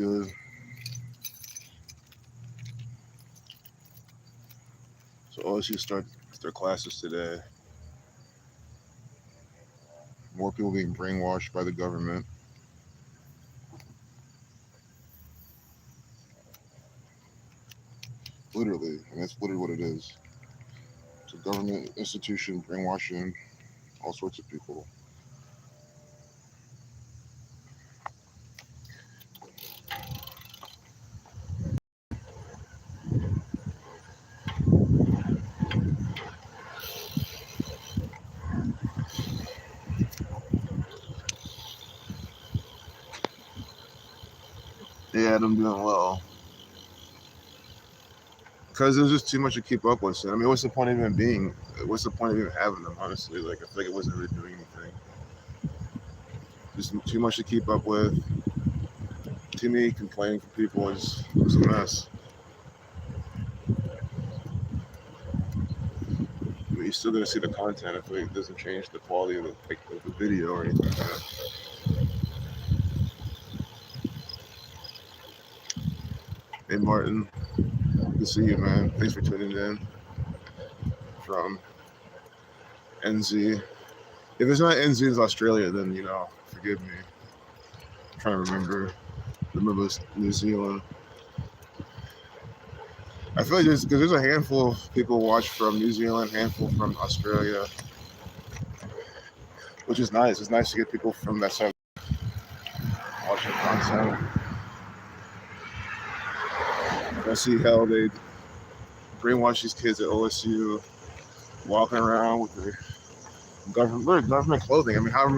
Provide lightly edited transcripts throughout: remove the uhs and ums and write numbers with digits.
good? So OSU start their classes today. More people being brainwashed by the government. Literally, and that's literally what it is. It's a government institution brainwashing all sorts of people. Yeah, I'm doing well. Because it was just too much to keep up with. So, I mean, what's the point of even what's the point of even having them, honestly? Like, I feel like it wasn't really doing anything. Just too much to keep up with. Too many complaining from people. It was a mess. I mean, you're still going to see the content. I feel like it doesn't change the quality of the video or anything like that. Hey, Martin. Good to see you, man. Thanks for tuning in from NZ. If it's not NZ, it's Australia, then, forgive me. I'm trying to remember New Zealand. I feel like there's a handful of people watch from New Zealand, handful from Australia, which is nice. It's nice to get people from that side watching content. I see how they brainwash these kids at OSU, walking around with their government clothing. I mean, how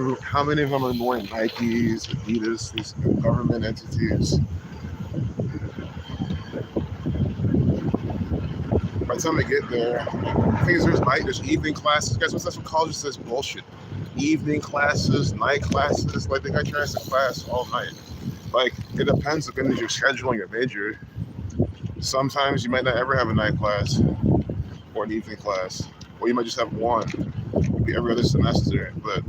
many of them are wearing Nikes, Adidas, these government entities? By the time I get there, the thing is there's evening classes. Guys, that's what college says bullshit. Evening classes, night classes, like they got your ass in class all night. Like, it depends on your schedule and your major. Sometimes you might not ever have a night class or an evening class, or you might just have one every other semester, but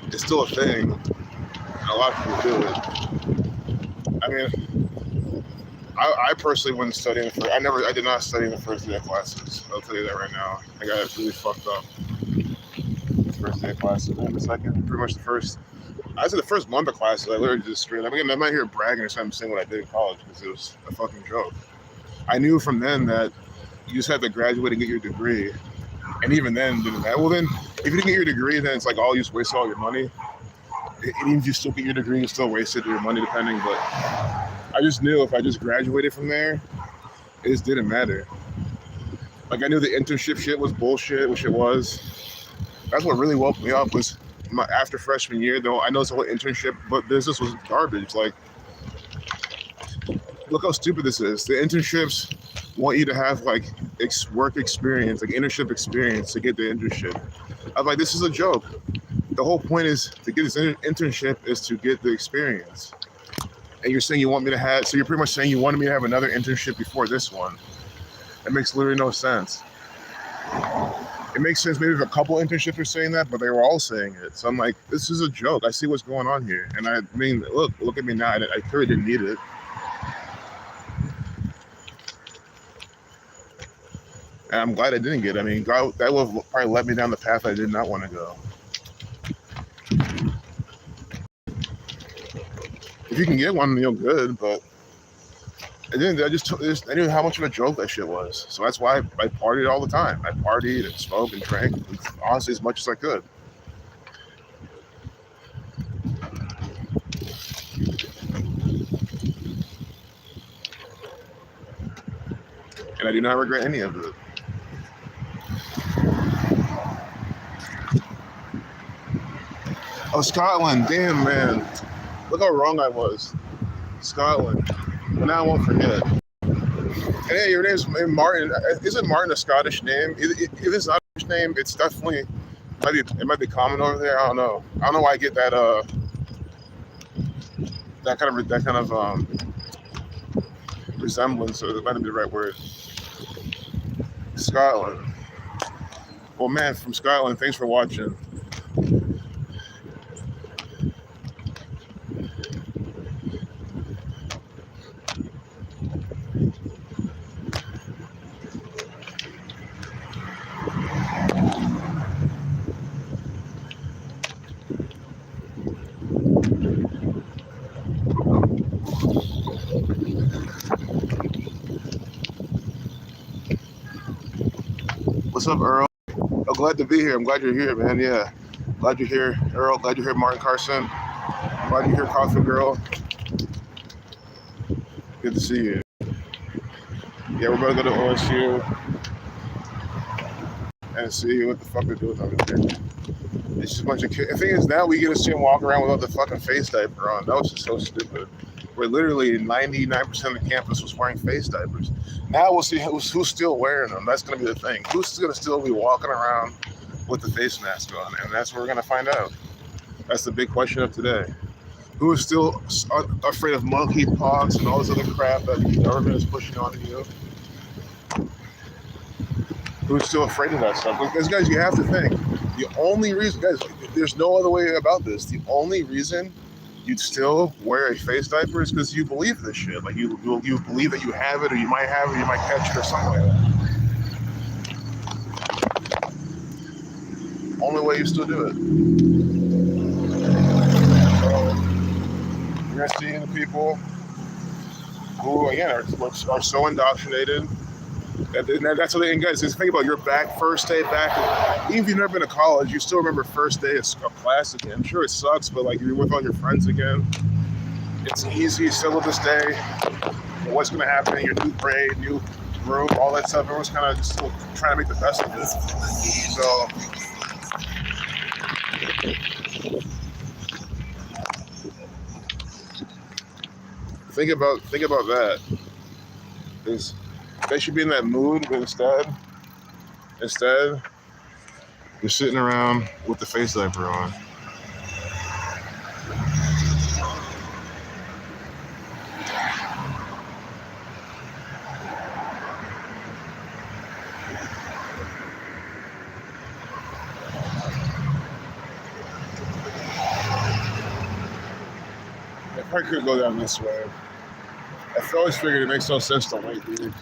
it's still a thing, and a lot of people do it. I mean, I personally wouldn't study in the first. I did not study in the first day of classes. I'll tell you that right now. I got really fucked up the first day of classes, and the second, pretty much the first. I said the first month of classes, I literally just straight. I mean, I'm not here bragging or something, saying what I did in college because it was a fucking joke. I knew from then that you just had to graduate and get your degree. And even then, well then, if you didn't get your degree, then it's like, you just wasted all your money. And even if you still get your degree, you still wasted your money depending. But I just knew if I just graduated from there, it just didn't matter. Like, I knew the internship shit was bullshit, which it was. That's what really woke me up was after freshman year, though. I know it's a whole internship, but business was garbage. Like, look how stupid this is. The internships want you to have like work experience, like internship experience to get the internship. I'm like, this is a joke. The whole point is to get this internship is to get the experience. And you're saying you want me to have, so you're pretty much saying you wanted me to have another internship before this one. It makes literally no sense. It makes sense maybe if a couple internships are saying that, but they were all saying it. So I'm like, this is a joke. I see what's going on here. And I mean, look at me now. I clearly didn't need it. And I'm glad I didn't get it. I mean, God, that would have probably led me down the path I did not want to go. If you can get one, good, but I knew how much of a joke that shit was. So that's why I partied all the time. I partied and smoked and drank, honestly, as much as I could. And I do not regret any of it. Oh, Scotland. Damn, man. Look how wrong I was. Scotland. Now I won't forget. And hey, your name's Martin. Isn't Martin a Scottish name? If it's not a Scottish name, it's definitely, it might be common over there. I don't know. I don't know why I get that kind of resemblance, or that might be the right word. Scotland. Well, man, from Scotland, thanks for watching. What's up, Earl? Oh, glad to be here. I'm glad you're here, man. Yeah. Glad you're here, Earl. Glad you're here, Martin Carson. Glad you're here, Coffee Girl. Good to see you. Yeah, we're going to go to OSU and see what the fuck they're doing over there. It's just a bunch of kids. The thing is, now we get to see them walk around without the fucking face diaper on. That was just so stupid. Where literally 99% of the campus was wearing face diapers. Now we'll see who's still wearing them. That's going to be the thing. Who's going to still be walking around with the face mask on? And that's what we're going to find out. That's the big question of today. Who is still afraid of monkeypox and all this other crap that the government is pushing on you? Who's still afraid of that stuff? Because, guys, you have to think. The only reason, guys, there's no other way about this. The only reason you'd still wear a face diaper is because you believe this shit. Like, you believe that you have it, or you might have it, or you might catch it, or something like that. Only way you still do it. So, you're seeing the people who, again, are so indoctrinated. That's what they, and guys, just think about your first day back. Even if you've never been to college, you still remember first day of class again. I'm sure it sucks, but like you're with all your friends again. It's easy still to this day. What's going to happen in your new grade, new room, all that stuff. Everyone's kind of just still trying to make the best of it. So, think about that. They should be in that mood, but instead, you're sitting around with the face diaper on. I probably could go down this way. I always figured it makes no sense to wait, dude.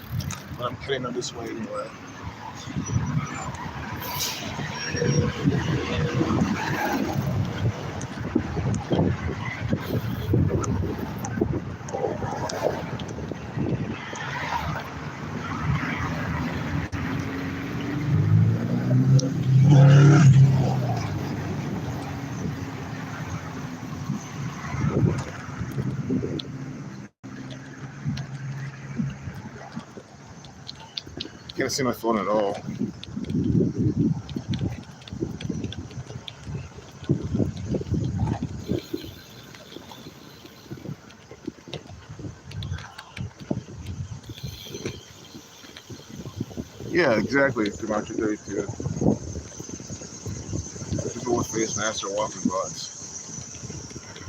But I'm kidding on this way anyway. Can't see my phone at all. Yeah, exactly. Camacho 32. People with face masks are walking bots.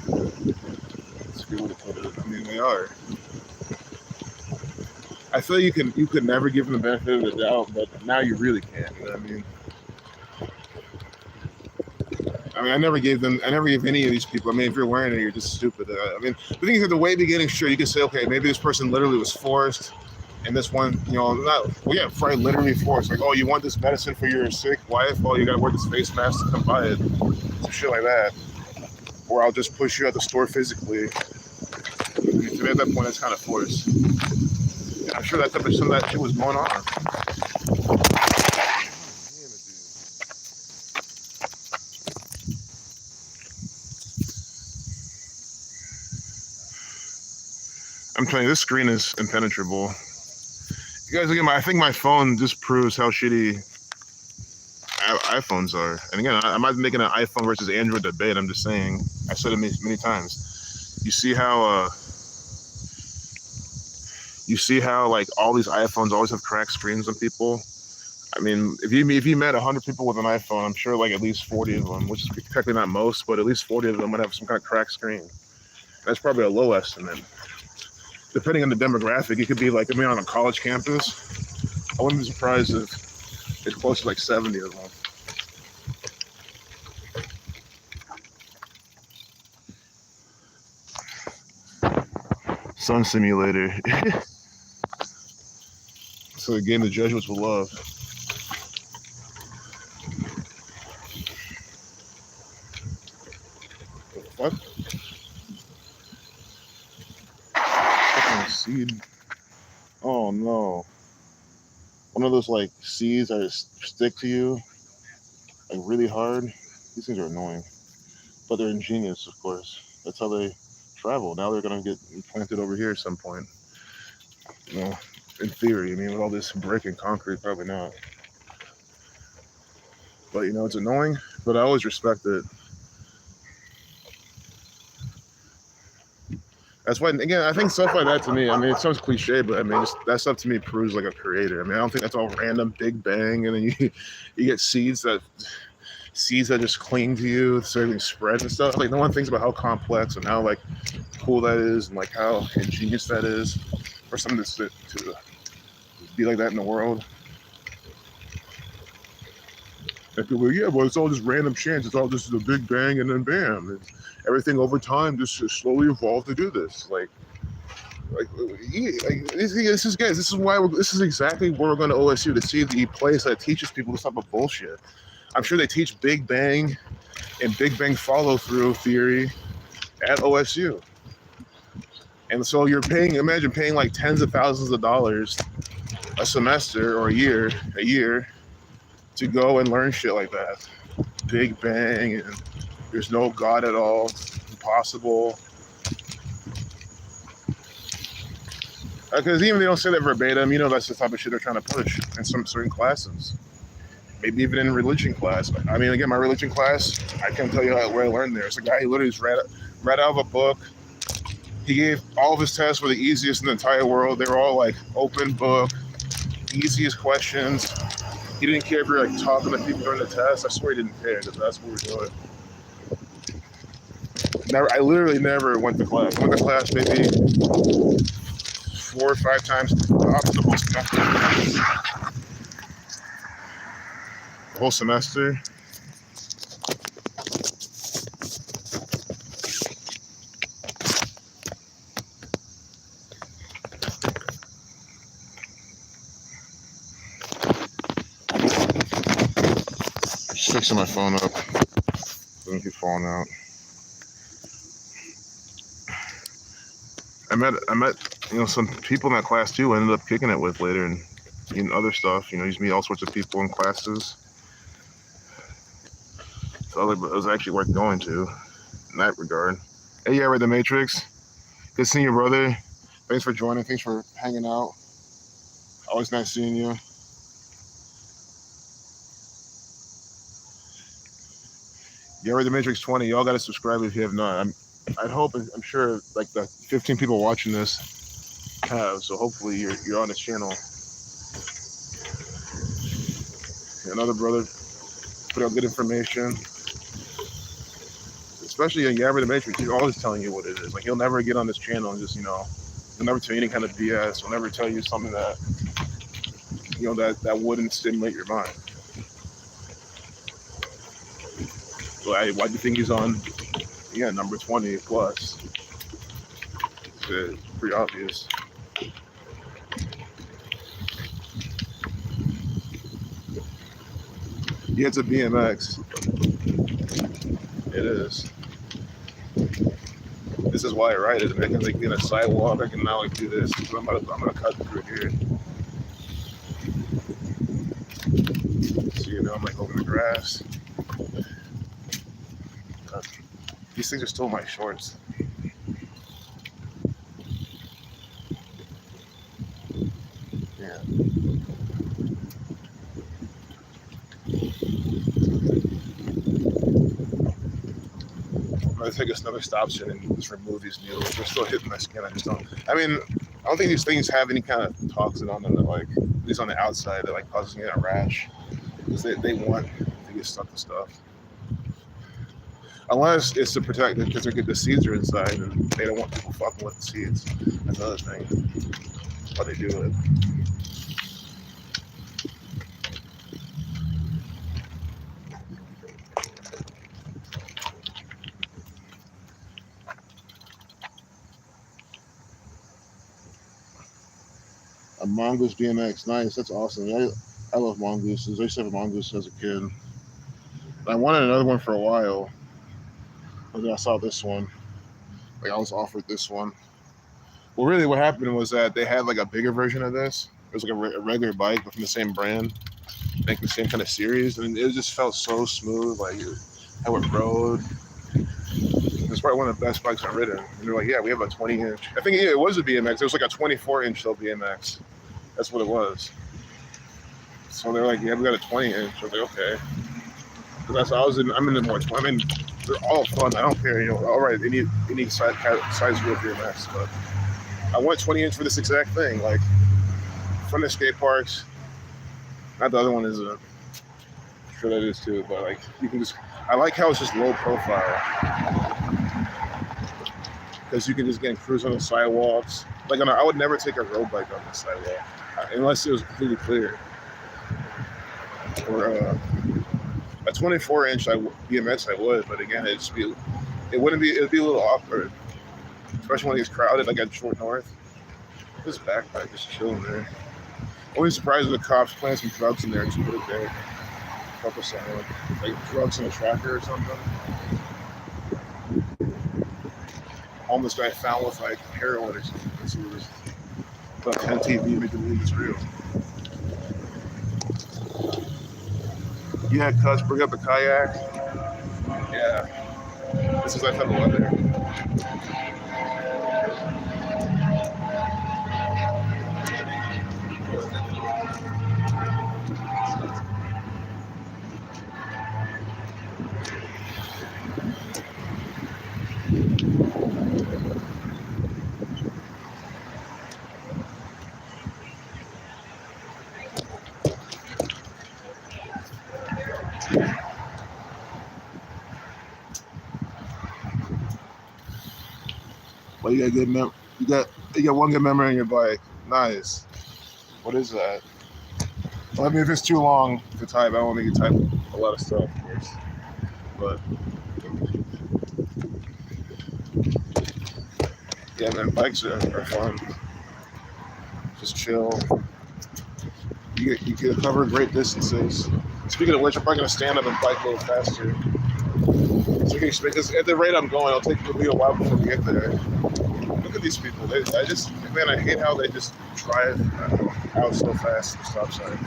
That's a good way to put it. I mean, they are. I feel you could never give them the benefit of the doubt, but now you really can't. You know what I mean? I never gave any of these people. I mean, if you're wearing it, you're just stupid. I mean, the thing is, at the way beginning, sure, you can say, okay, maybe this person literally was forced, and this one, probably literally forced. Like, oh, you want this medicine for your sick wife? Oh, you gotta wear this face mask to come buy it. Some shit like that. Or I'll just push you at the store physically. To me, at that point, it's kind of forced. I'm sure some of that shit was going on. I'm telling you, this screen is impenetrable. You guys, again, I think my phone just proves how shitty iPhones are. And again, I'm not making an iPhone versus Android debate. I'm just saying, I said it many times. You see how like all these iPhones always have cracked screens on people. I mean, if you met 100 people with an iPhone, I'm sure like at least 40 of them, which is technically not most, but at least 40 of them would have some kind of cracked screen. That's probably a low estimate. Depending on the demographic, it could be like, on a college campus, I wouldn't be surprised if it's close to like 70 of them. Sun Simulator. So a game the Jesuits will love. What? Fucking seed. Oh no. one of those like seeds that stick to you like really hard. These things are annoying, but they're ingenious, of course. That's how they travel. Now they're gonna get planted over here at some point. You know, in theory. I mean, with all this brick and concrete, probably not. But you know, it's annoying. But I always respect it. That's why, again, I think stuff like that to me, I mean, it sounds cliche, but I mean, that stuff to me proves like a creator. I mean, I don't think that's all random Big Bang, and then you get seeds that just cling to you, certainly spread and stuff. Like, no one thinks about how complex and how like cool that is, and like how ingenious that is for something to be like that in the world. And people are, yeah, well, it's all just random chance. It's all just a Big Bang, and then bam, and everything over time just slowly evolved to do this. This is guys. This is exactly where we're going to OSU to see the place that teaches people this type of bullshit. I'm sure they teach Big Bang and Big Bang follow through theory at OSU. And so you're imagine paying like tens of thousands of dollars a semester or a year to go and learn shit like that. Big Bang, and there's no God at all. It's impossible. Because even if they don't say that verbatim, you know that's the type of shit they're trying to push in some certain classes. Maybe even in religion class. I mean, again, my religion class, I can't tell you where I learned there. It's a guy who literally just read out of a book. He gave all of his tests were the easiest in the entire world. They were all like open book, easiest questions. He didn't care if you were like talking to people during the test. I swear he didn't care because that's what we were doing. I literally never went to class. I went to class maybe 4 or 5 times the whole semester. Just fixing my phone up. Doesn't keep falling out. I met some people in that class too. I ended up kicking it with later, and other stuff. You just meet all sorts of people in classes. So it was actually worth going to in that regard. Hey, yeah, I read The Matrix. Good seeing you, brother. Thanks for joining. Thanks for hanging out. Always nice seeing you. Yeah, I read The Matrix 20. Y'all got to subscribe if you have not. I'm sure like the 15 people watching this have. So hopefully you're on this channel. Another brother put out good information. Especially in Gabber the Matrix, he's always telling you what it is. Like, he'll never get on this channel and just, he'll never tell you any kind of BS. He'll never tell you something that, that wouldn't stimulate your mind. So why do you think he's on, number 20 plus? It's pretty obvious. Yeah, it's a BMX. It is. This is why I ride it. I can like be in a sidewalk. I can now like do this. So I'm gonna cut through here. So I'm like over the grass. These things are still my shorts. Yeah. I'm gonna take another stop sign and just remove these needles. They're still hitting my skin. I don't think these things have any kind of toxin on them that like, at least on the outside, that like causes me a rash. Because they want to get stuck to stuff. Unless it's to protect it, because the seeds are inside and they don't want people fucking with the seeds. That's another thing. Why they do it. A mongoose BMX, nice. That's awesome. I love mongooses. I used to have a mongoose as a kid. I wanted another one for a while, but then I saw this one. Like, I was offered this one. Well, really, what happened was that they had like a bigger version of this, It was like a regular bike, but from the same brand, making the same kind of series, and it just felt so smooth. Like how it rode. It's probably one of the best bikes I've ridden. And they're like, yeah, we have a 20-inch. I think it was a BMX. It was like a 24-inch though BMX. That's what it was. So they're like, yeah, we got a 20-inch. I was like, okay. Because I'm in the more. I mean, they're all fun. I don't care. All right, any size wheel BMX, but I went 20-inch for this exact thing. Like, from the skate parks. Not the other one isn't. I'm sure that is too, but like you can just. I like how it's just low profile. Because you can just get cruise on the sidewalks. Like I would never take a road bike on the sidewalk unless it was completely clear. Or a 24-inch BMX I would, but again it would be a little awkward, especially when it gets crowded like at Short North. This backpack just chilling there. Always surprised when the cops plant some drugs in there and just put it there. Focus on like drugs in a tracker or something. Homeless guy found with like heroin or something. So it was put on TV, make them believe it's real. Yeah, cuz bring up the kayak. Yeah, this is that type of weather. Well, you got good you got one good memory on your bike. Nice. What is that? Well, I mean, if it's too long to type, I don't think you type a lot of stuff, of course. But yeah, man, bikes are fun. Just chill. You can cover great distances. Speaking of which, I'm probably gonna stand up and bike a little faster. So you can expect, because at the rate I'm going, it'll be a while before we get there. Look at these people. I hate how they just drive out so fast at the stop sign.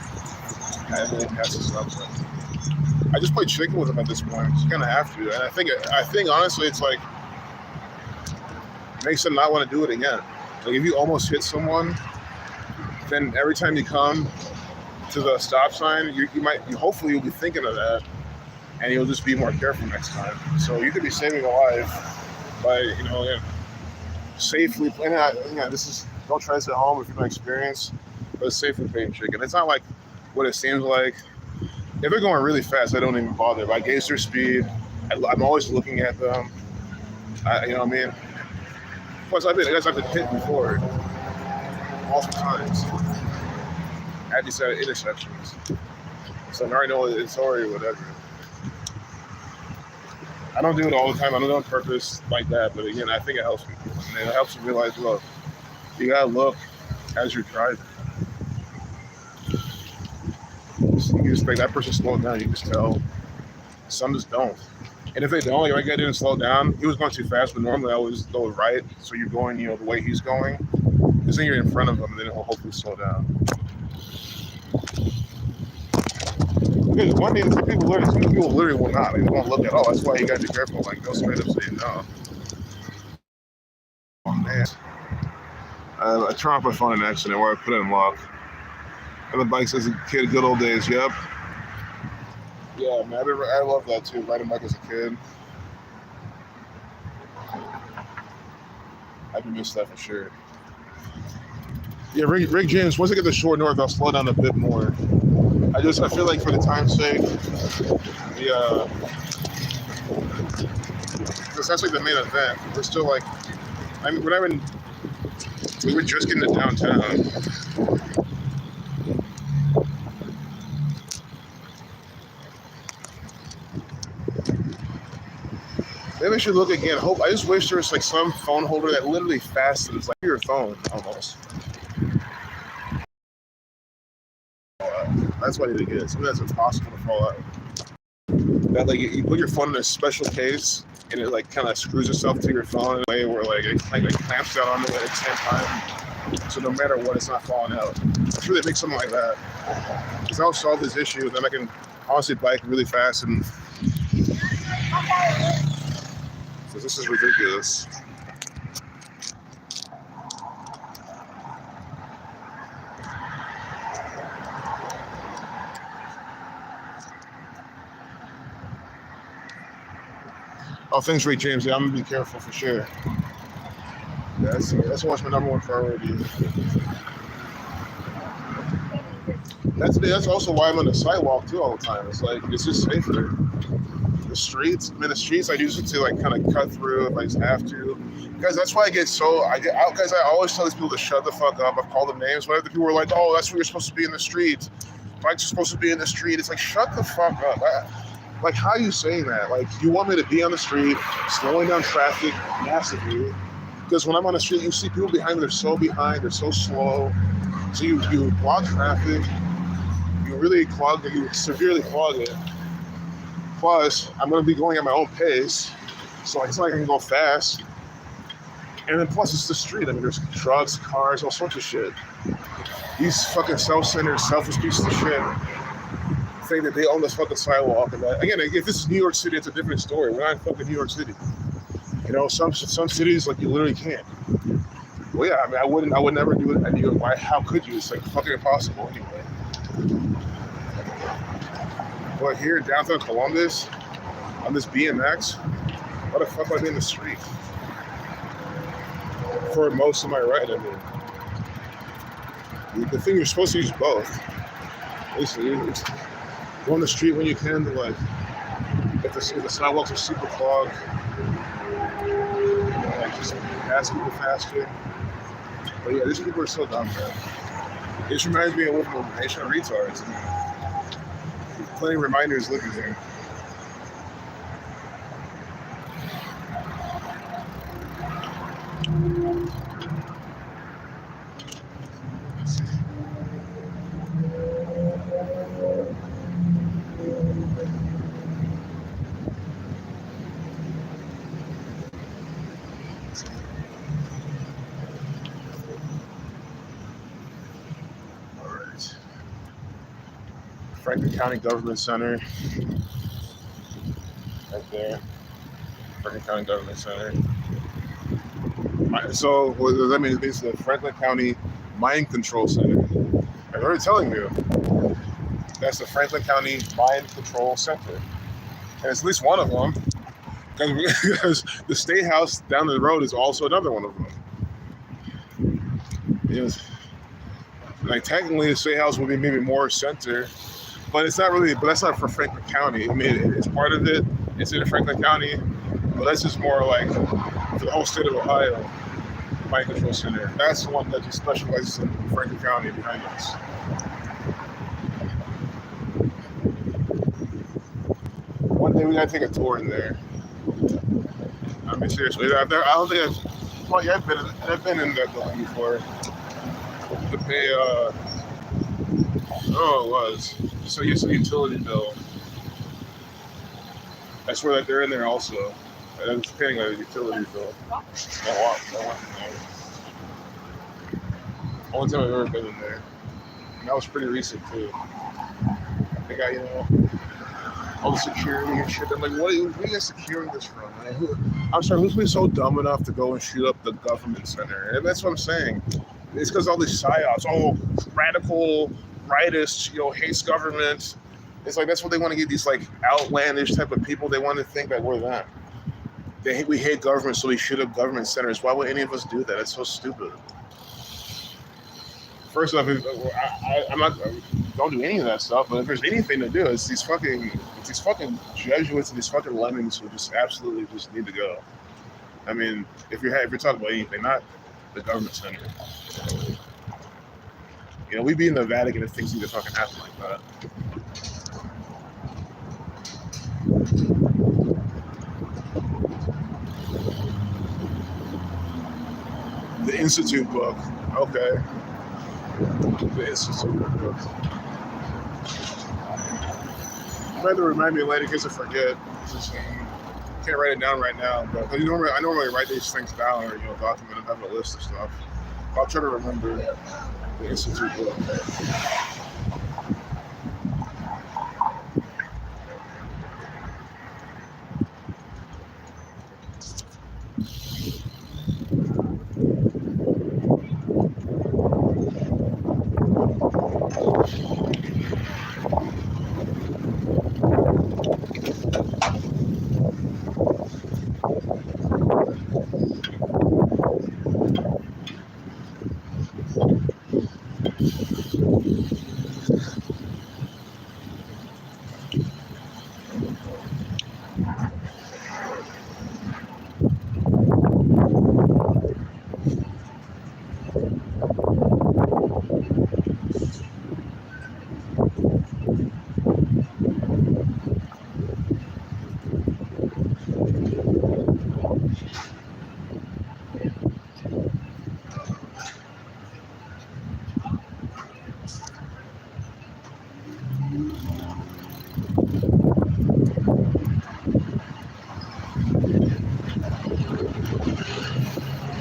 And then pass the stop sign. I just play chicken with them at this point. You kind of have to. And I think honestly, it's like, makes them not want to do it again. Like if you almost hit someone, then every time you come to the stop sign, hopefully you'll be thinking of that, and you'll just be more careful next time. So you could be saving a life by safely. And this is, don't try this at home if you're not experienced, but safely playing chicken. It's not like what it seems like. If they're going really fast, I don't even bother. If I gauge their speed, I'm always looking at them. You know what I mean? Plus, I've been hit before, multiple times at these intersections. So I already know it's already whatever. I don't do it all the time. I don't do it on purpose like that. But again, I think it helps me. And it helps you realize, look, you gotta look as you're driving. You can expect that person slowing down. You can just tell. Some just don't. And if they don't, like my guy didn't slow down. He was going too fast, but normally I always go right. So you're going, the way he's going. Because then you're in front of him, and then he'll hopefully slow down. Because one thing, some people literally will not. Like, they won't look at all. That's why you got to be careful. Like, they'll straight up say no. Oh, man. I turned off my phone in an accident where I put it in lock. And the bike says, kid, good old days. Yep. Yeah, man, I love that too. Riding bike as a kid. I can miss that for sure. Yeah, Rick James, once I get to Short North, I'll slow down a bit more. I feel like for the time's sake, because that's like the main event. We're still like, we were just getting to downtown. Maybe I should look again. I just wish there was like some phone holder that literally fastens like your phone almost. That's what I need to get. Something that's impossible to fall out. That like you put your phone in a special case and it like kind of screws itself to your phone in a way where like it clamps down onto it at the same time. So no matter what, it's not falling out. I'm sure they make something like that. Because I'll solve this issue, then I can honestly bike really fast. And so this is ridiculous. Oh, thanks, Ray James. Yeah, I'm gonna be careful for sure. Yeah, that's what's my number one priority. That's also why I'm on the sidewalk too all the time. It's like it's just safer. The streets, I use it to like kind of cut through if I just have to. Guys, that's why I get out. Guys, I always tell these people to shut the fuck up. I've called them names. Whenever the people are like, "Oh, that's where you're supposed to be in the street. Bikes are supposed to be in the street." It's like, shut the fuck up. Like, how are you saying that? Like, you want me to be on the street, slowing down traffic massively? Because when I'm on the street, you see people behind me. They're so behind. They're so slow. So you block traffic. You really clog it. You severely clog it. Plus, I'm going to be going at my own pace, so it's not like I can go fast. And then plus, it's the street. I mean, there's trucks, cars, all sorts of shit. These fucking self-centered, selfish pieces of shit think that they own this fucking sidewalk. And that, again, if this is New York City, it's a different story. We're not in fucking New York City. You know, some cities, like, you literally can't. Well, yeah, I mean, I would never do it at New York. Why? How could you? It's like fucking impossible anyway. But here in downtown Columbus, on this BMX, why the fuck am I in the street? For most of my ride, I mean. The thing, you're supposed to use both. Basically, go on the street when you can, but like, if the sidewalks are super clogged, like, just pass people faster. But yeah, these people are so dumb, man. It just reminds me of living with a nation of retards. Plenty of reminders living here. Franklin County Government Center, right there. Franklin County Government Center. So what does that mean? It means the Franklin County Mind Control Center. I'm already telling you, that's the Franklin County Mind Control Center, and it's at least one of them, because the State House down the road is also another one of them. Yes. Like, technically, the State House would be maybe more center. But it's not really, but that's not for Franklin County. I mean, it's part of it. It's in Franklin County, but that's just more like for the whole state of Ohio, Mind Control Center. That's the one that just specializes in Franklin County behind us. One day we gotta take a tour in there. I mean, seriously, I don't think I've been in that building before. To pay, it was. So it's a utility bill. That's where they're in there also. And I'm paying a utility bill. Only time I've ever been in there. And that was pretty recent too. They got, all the security and shit. I'm like, what are you guys securing this from? I'm sorry, who's been so dumb enough to go and shoot up the government center? And that's what I'm saying. It's because all these psyops, radical rightists, hates government. It's like, that's what they want to get, these like outlandish type of people. They want to think that we're them. We hate government, so we shoot up government centers. Why would any of us do that? It's so stupid. First off, don't do any of that stuff. But if there's anything to do, it's these fucking Jesuits and these fucking lemmings who just absolutely just need to go. I mean, if you're talking about anything, not the government center. We'd be in the Vatican if things need to fucking happen like that. The Institute book. Okay. The Institute book. Try to remind me later in case I forget. Can't write it down right now, but I normally write these things down or document and have a list of stuff. I'll try to remember the Institute book.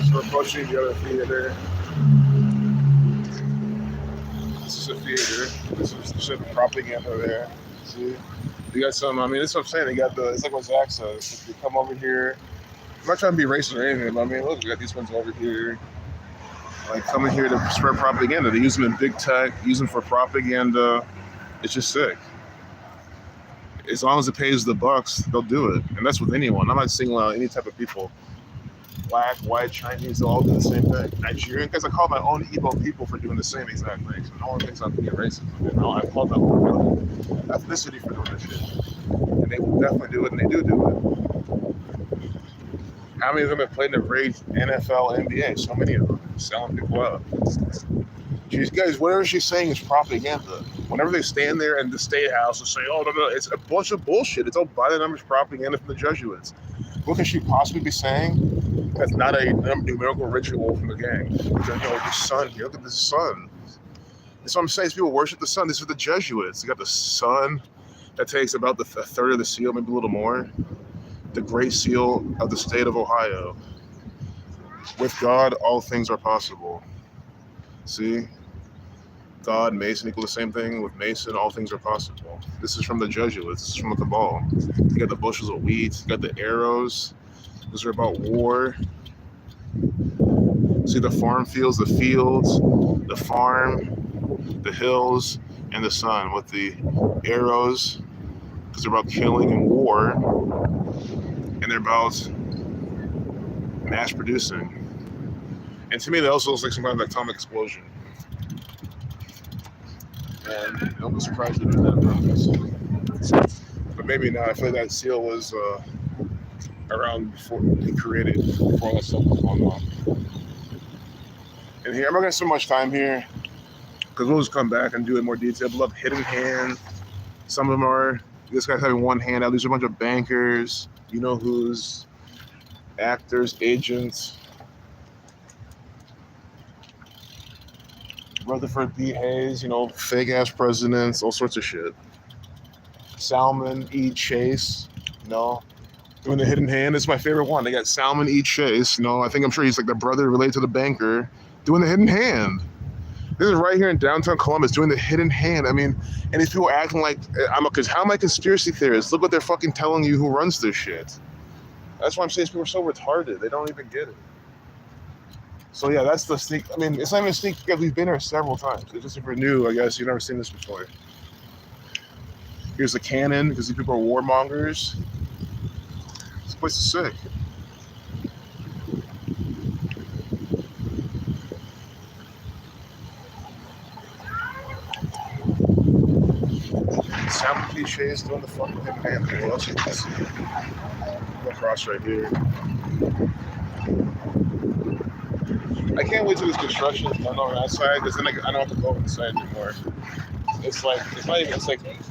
So we're approaching the other theater. This is a theater. This is the propaganda there. See? You got some, I mean, that's what I'm saying. They got it's like what Zach says. They come over here. I'm not trying to be racist or anything, but I mean, look, we got these ones over here. Like, coming here to spread propaganda. They use them in big tech, use them for propaganda. It's just sick. As long as it pays the bucks, they'll do it. And that's with anyone. I'm not singling out any type of people. Black, white, Chinese, they all do the same thing. Nigerian, because I call my own Igbo people for doing the same exact thing. So no one thinks I'm being racist. I call them ethnicity for doing this shit. And they will definitely do it, and they do it. How many of them have played in the great NFL, NBA? So many of them. Selling people up. Geez, guys, whatever she's saying is propaganda. Whenever they stand there in the State House and say, oh, no, it's a bunch of bullshit. It's all by the numbers propaganda from the Jesuits. What can she possibly be saying? That's not a numerical ritual from the gang. The sun. You look at the sun. That's what I'm saying. People worship the sun. This is the Jesuits. You got the sun that takes about a third of the seal, maybe a little more. The great seal of the state of Ohio. With God, all things are possible. See? God, Mason equal the same thing. With Mason, all things are possible. This is from the Jesuits. This is from the Cabal. You got the bushels of wheat. You got the arrows. Those are about war. See the farm fields, the fields, the farm, the hills, and the sun with the arrows, because they're about killing and war, and they're about mass producing. And to me, that also looks like some kind of atomic explosion. And don't be surprised they did that on purpose. But maybe not. I feel like that seal was around before they created, before all that stuff was going on. And here, I'm not going to spend much time here, because we'll just come back and do it in more detail. I love hidden hand. Some of them are, this guy's having one hand out. These are a bunch of bankers, you know who's, actors, agents. Rutherford B. Hayes, fake ass presidents, all sorts of shit. Salmon E. Chase, doing the hidden hand. It's my favorite one. They got Salmon E. Chase, I'm sure he's like the brother related to the banker, doing the hidden hand. This is right here in downtown Columbus, doing the hidden hand. I mean, and these people acting like, how am I conspiracy theorists? Look what they're fucking telling you who runs this shit. That's why I'm saying these people are so retarded. They don't even get it. So yeah, that's the sneak. I mean, it's not even a sneak because we've been here several times. It's just if you're new, I guess you've never seen this before. Here's the cannon, because these people are warmongers. This place is sick. Salmon cliches doing the fucking hidden hand. What else you can see? Go across right here. I can't wait till this construction is done on that side, because then I don't have to go inside anymore. It's like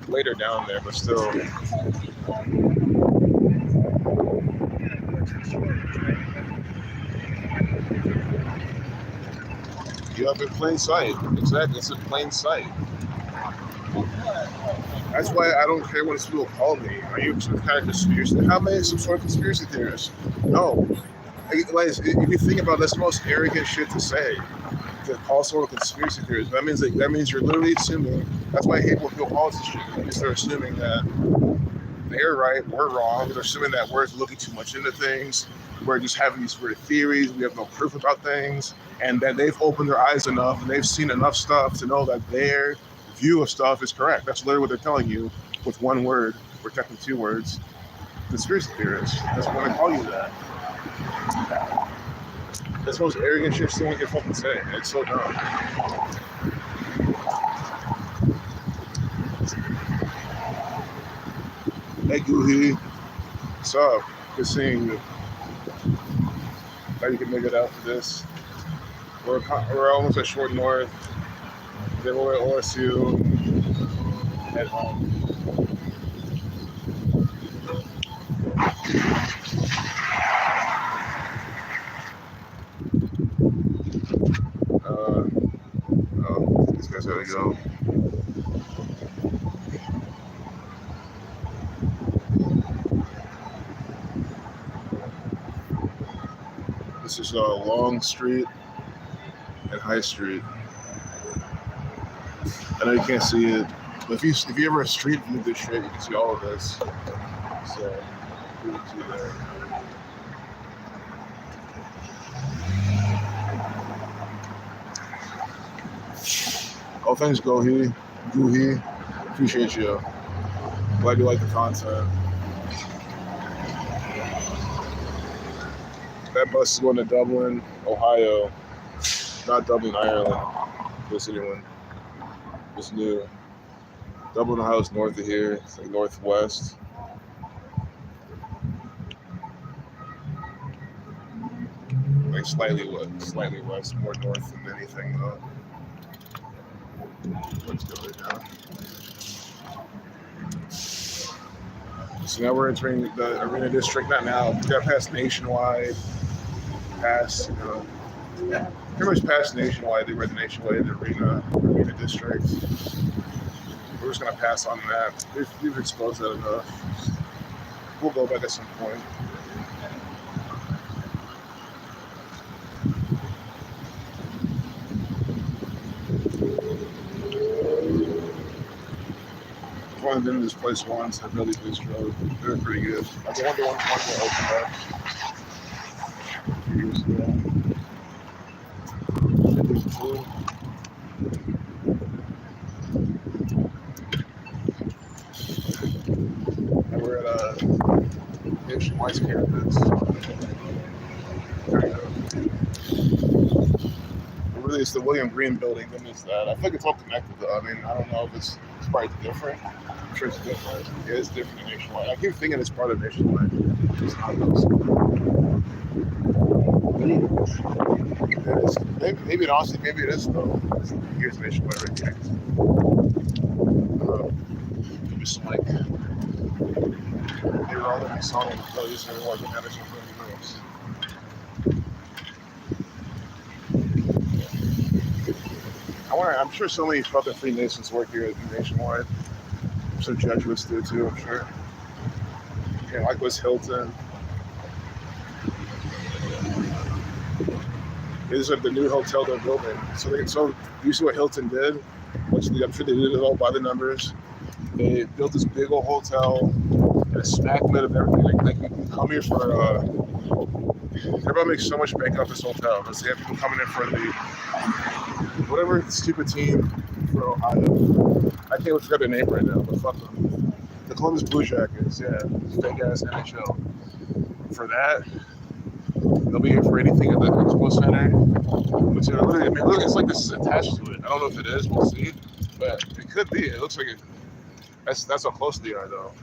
later down there, but still. You have in plain sight. Exactly, it's in plain sight. That's why I don't care what people call me. Are you some kind of conspiracy? How many some sort of conspiracy theorist? No. Like, if you think about it, that's the most arrogant shit to say. to call someone a conspiracy theorist. That means you're literally assuming. That's why I hate when people call us shit. Because they're assuming that they're right, we're wrong. They're assuming that we're looking too much into things. We're just having these weird theories. We have no proof about things, and that they've opened their eyes enough and they've seen enough stuff to know that their view of stuff is correct. That's literally what they're telling you with one word, or technically two words. Conspiracy theorists. That's when they call you that. That's the most arrogant shit someone can fucking say. It's so dumb. Hey, Goohee. What's up? Good seeing you. Now you can make it out for this. We're almost at Short North. Then we're at OSU. At home. These guys gotta go. This is Long Street and High Street. I know you can't see it, but if you ever street view this shit, you can see all of this. So, you can see there. Oh, thanks, Goohee. Appreciate you. Glad you like the content. That bus is going to Dublin, Ohio. Not Dublin, Ireland. This anyone. It's new. Dublin, Ohio is north of here. It's like northwest. Like slightly west, more north than anything though. Let's go right now. So now we're entering the arena district. Not now. We got past Nationwide. Past, pretty much past Nationwide. They were the Nationwide arena district. We're just gonna pass on that. We've exposed that enough. We'll go back at some point. I've only been to this place once. I've really bistro. They're pretty good. I wonder when they opened up a few years ago. And we're at Nationwide's campus. Kind of. Really, it's the William Green building. Then it's that. I think it's all connected though. I mean, I don't know if it's probably different. I'm sure it's different. It is different than Nationwide. I keep thinking it's part of Nationwide. It's not those. Maybe it honestly, maybe it is though. Here's Nationwide right here. Just like they were all in song employees and they were working at it for 30 minutes. I'm sure so many fucking Freemasons work here at Nationwide. Some Jesuits do too, I'm sure. Yeah, like was Hilton. This is like the new hotel they're building. So you see what Hilton did? Which I'm sure they did it all by the numbers. They built this big old hotel in a smack mid of everything. Like you can come here for everybody makes so much bank off this hotel. Because they have people coming in for the whatever stupid team for Ohio. I can't forget their name right now, but fuck them. The Columbus Blue Jackets, yeah. Fake ass NHL. For that, they'll be here for anything at the Expo Center. Which are literally, I mean, look, it's like this is attached to it. I don't know if it is, we'll see. But it could be. It looks like it. That's how close they are, though.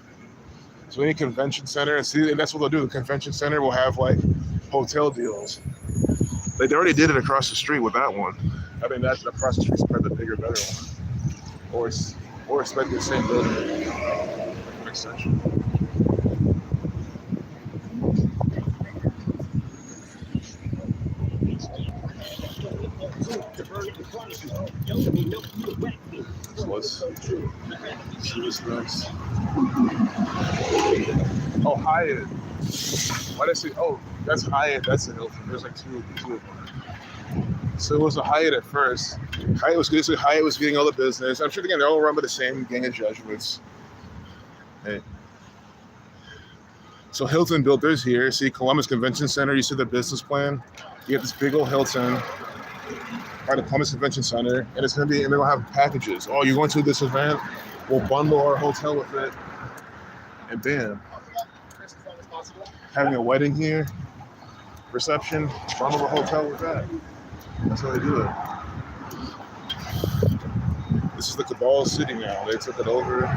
So any convention center, and that's what they'll do. The convention center will have like hotel deals. Like they already did it across the street with that one. I mean, that's across the street's probably the bigger, better one. Or expect the same building. Extension. So let's see what's next. Oh, Hyatt. Why did I say? Oh, that's Hyatt. That's a Hilton. There's like two of them. So it was a Hyatt at first. Hyatt was getting all the business. I'm sure again they're all run by the same gang of Jesuits. Hey. So Hilton built theirs here. See Columbus Convention Center. You see the business plan. You have this big old Hilton by the Columbus Convention Center, and it's gonna be, and they're gonna have packages. Oh, you're going to this event? We'll bundle our hotel with it, and bam, having a wedding here, reception, bundle the hotel with that. That's how they do it. This is the Cabal City now. They took it over.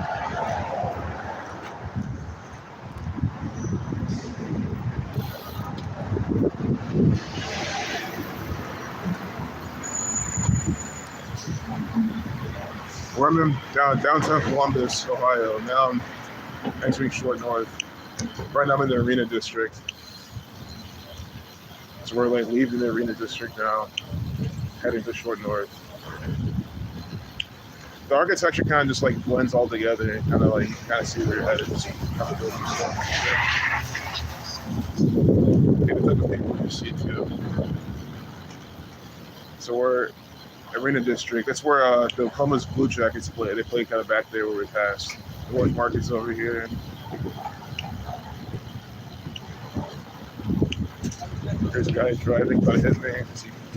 We're in downtown Columbus, Ohio. Now I'm entering Short North. Right now I'm in the Arena District. So we're like leaving the Arena District now, heading to Short North. The architecture kind of just like blends all together, and kind of like you kind of see where you're headed. Just kind of building stuff. Maybe the type of people you see too. So we're Arena District. That's where the Columbus Blue Jackets play. They play kind of back there where we passed. The World Market's over here. There's a guy driving, about to hit me.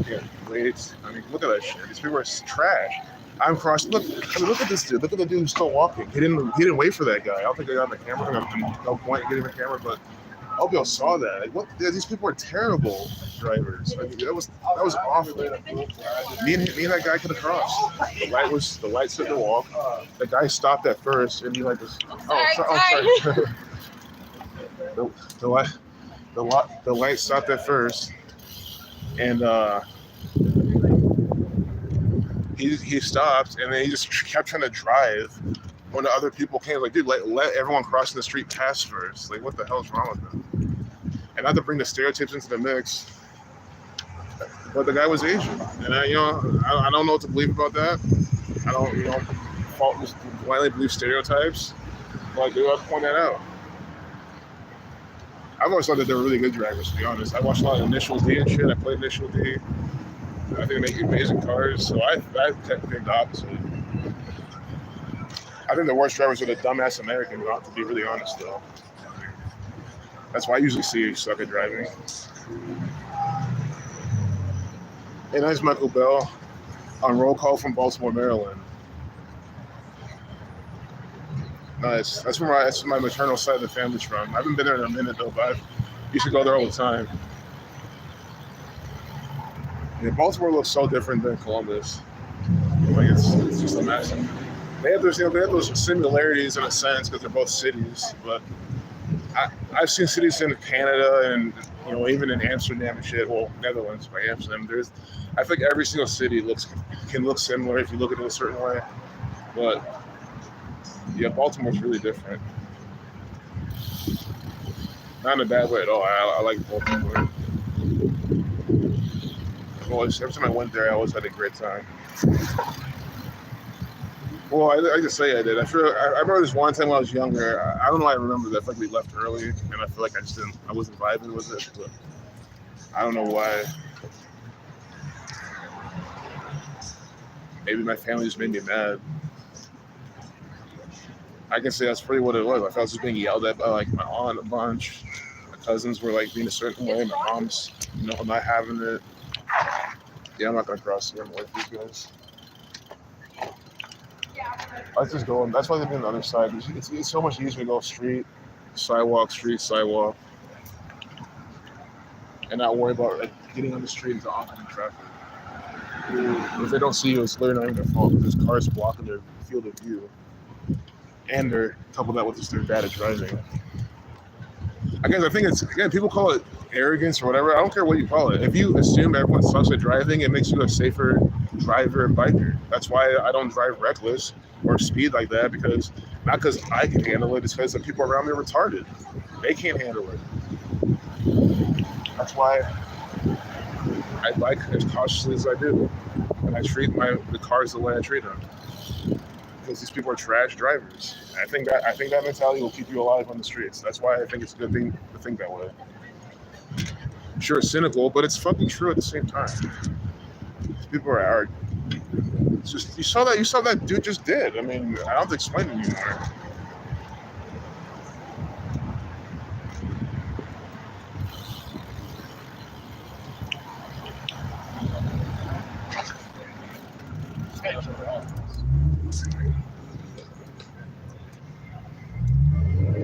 Yeah, wait. I mean, look at that shit. These people are trash. I'm crossing. Look at this dude. Look at the dude who's still walking. He didn't wait for that guy. I don't think I got the camera. No point in getting the camera, but I hope y'all saw that. Like, what? These people are terrible drivers. I mean, that was awful. Me and that guy could have crossed. The light said to walk. The guy stopped at first, and he like was. Sorry. The light stopped at first, and he stopped, and then he just kept trying to drive. When the other people came, like, dude, let everyone crossing the street pass first. Like, what the hell's wrong with them? And not to bring the stereotypes into the mix, but the guy was Asian, and I don't know what to believe about that. I don't, just blindly believe stereotypes. But I do have to point that out. I've always thought that they were really good drivers, to be honest. I watched a lot of Initial D and shit. I played Initial D. I think they make amazing cars, so I think the opposite. I think the worst drivers are the dumbass Americans, to be really honest, though. That's why I usually see you suck at driving. Hey, nice Michael Bell on roll call from Baltimore, Maryland. Nice. That's where my maternal side of the family's from. I haven't been there in a minute, though, but I used to go there all the time. Yeah, Baltimore looks so different than Columbus. Like, it's just a mess. They have those similarities in a sense because they're both cities, but I've seen cities in Canada and even in Amsterdam and shit. Well, Netherlands by Amsterdam. I think every single city can look similar if you look at it a certain way, but yeah, Baltimore's really different. Not in a bad way at all. I like Baltimore. Every time I went there, I always had a great time. Well, I just say I did. I remember this one time when I was younger. I don't know why I remember that. I feel like we left early, and I feel like I wasn't vibing with it. But I don't know why. Maybe my family just made me mad. I can say that's pretty what it was. I was just being yelled at by like my aunt a bunch. My cousins were like being a certain way. My mom's, not having it. Yeah, I'm not gonna cross here and with these guys. Let's just go. That's why they've been on the other side. It's so much easier to go street, sidewalk, and not worry about like getting on the street into oncoming traffic. If they don't see you, it's literally not even their fault because there's cars blocking their field of view, and they're couple that with just their bad at driving. I think it's, again, people call it arrogance or whatever. I don't care what you call it. If you assume everyone sucks at driving, it makes you a safer driver and biker. That's why I don't drive reckless or speed like that, not because I can handle it, it's because the people around me are retarded. They can't handle it. That's why I bike as cautiously as I do, and I treat the cars the way I treat them. Because these people are trash drivers. I think that mentality will keep you alive on the streets. That's why I think it's a good thing to think that way. Sure, it's cynical, but it's fucking true at the same time. People are just you saw that dude just did. I mean, I don't have to explain it anymore.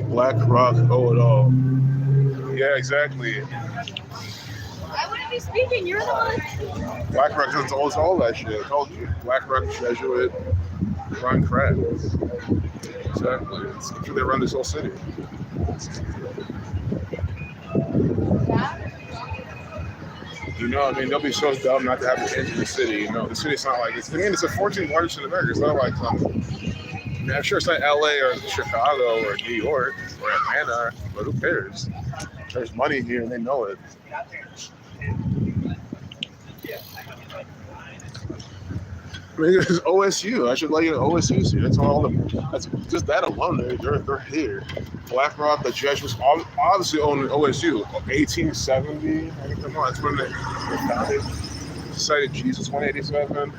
Black Rock, oh it all. Yeah, exactly. I wouldn't be speaking. You're the one. Black Rock is all that shit. I told you. Black Rock, Jesuit, run crap. Exactly. It's sure they run this whole city. You know, I mean, they'll be so dumb not to have the engine in the city. You know, the city's not like this. I mean, it's the 14th largest in America. It's not like I mean, I'm sure it's not LA or Chicago or New York or Atlanta, but who cares? There's money here and they know it. I mean, it's OSU. I should let you know OSU's here. That's all. That's just that alone. They're here. BlackRock, the Jesuits, obviously owned OSU. 1870. I think that's when they founded. Society of Jesus, 187.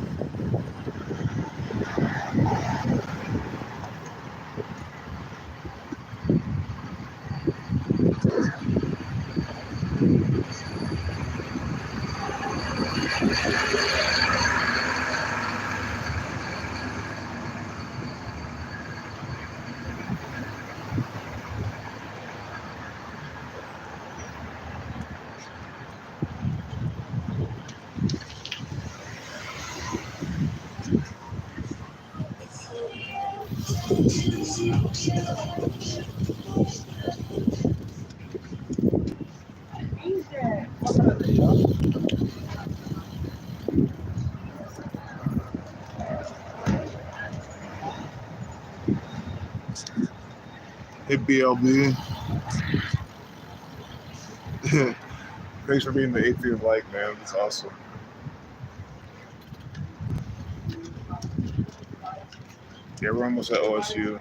Hey, BLB. Thanks for being the atheist like, man. That's awesome. Yeah, everyone was at OSU.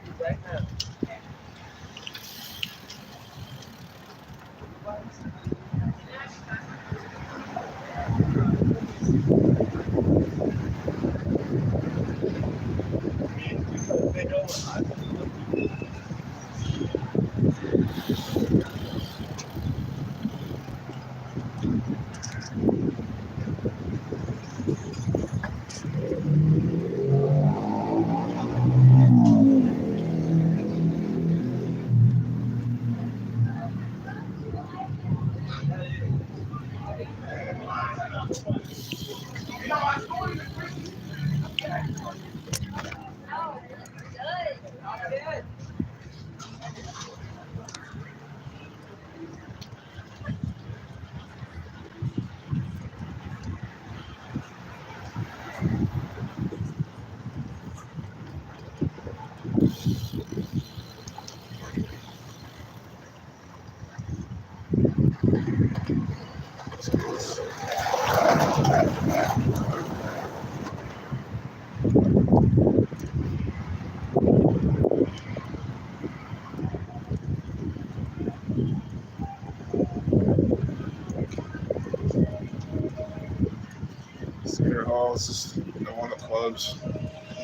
Senior Hall, it's just one of the clubs.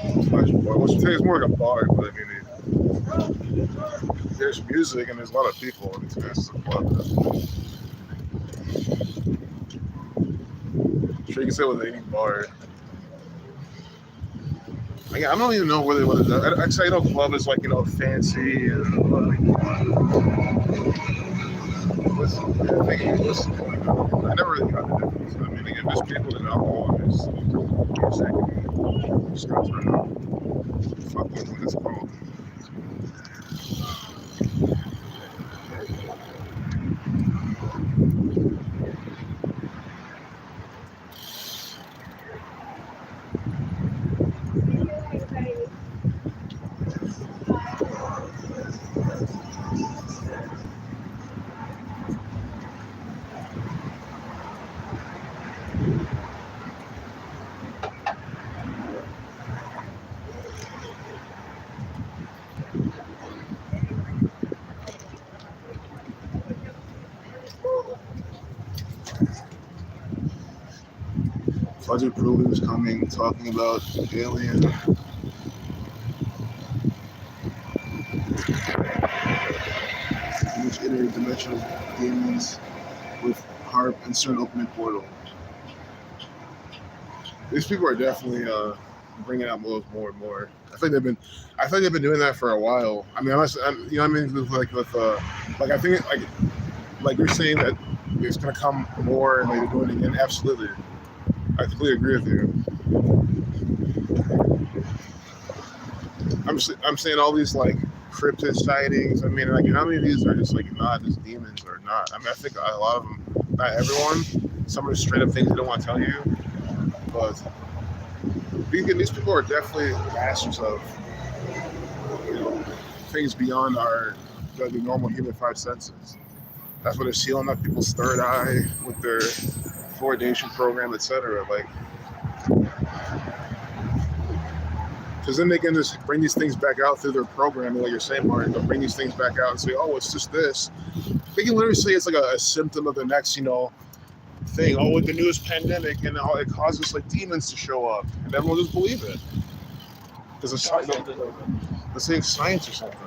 It's more like a bar, but I mean, there's music and there's a lot of people, and it's a club. I'm sure you can say with any bar. I don't even know what it is. Actually, I know club is like, fancy and I never really got the difference. I mean, again, there's people and alcohol and there's music. You just gotta turn up. Fuck with what it's called. Fuzzy Pruitt was coming, talking about alien. Which interdimensional demons with harp and certain opening portal. These people are definitely bringing out more and more. I think they've been doing that for a while. I mean, unless you know, what I mean, like I think like you're saying that it's gonna come more and they're doing it again. Absolutely, I completely agree with you. I'm saying all these like cryptid sightings. I mean, like how many of these are just like not just demons or not? I mean, I think a lot of them, not everyone. Some are straight up things they don't want to tell you, but these people are definitely masters of, you know, things beyond the normal human five senses. That's why they're sealing up people's third eye with their fluoridation program, etc. Like, because then they can just bring these things back out through their programming, like you're saying, Martin. They'll bring these things back out and say, "Oh, it's just this." They can literally say it's like a symptom of the next, you know, thing. Oh, with the newest pandemic, and it causes like demons to show up, and everyone just believe it because it's the same science or something.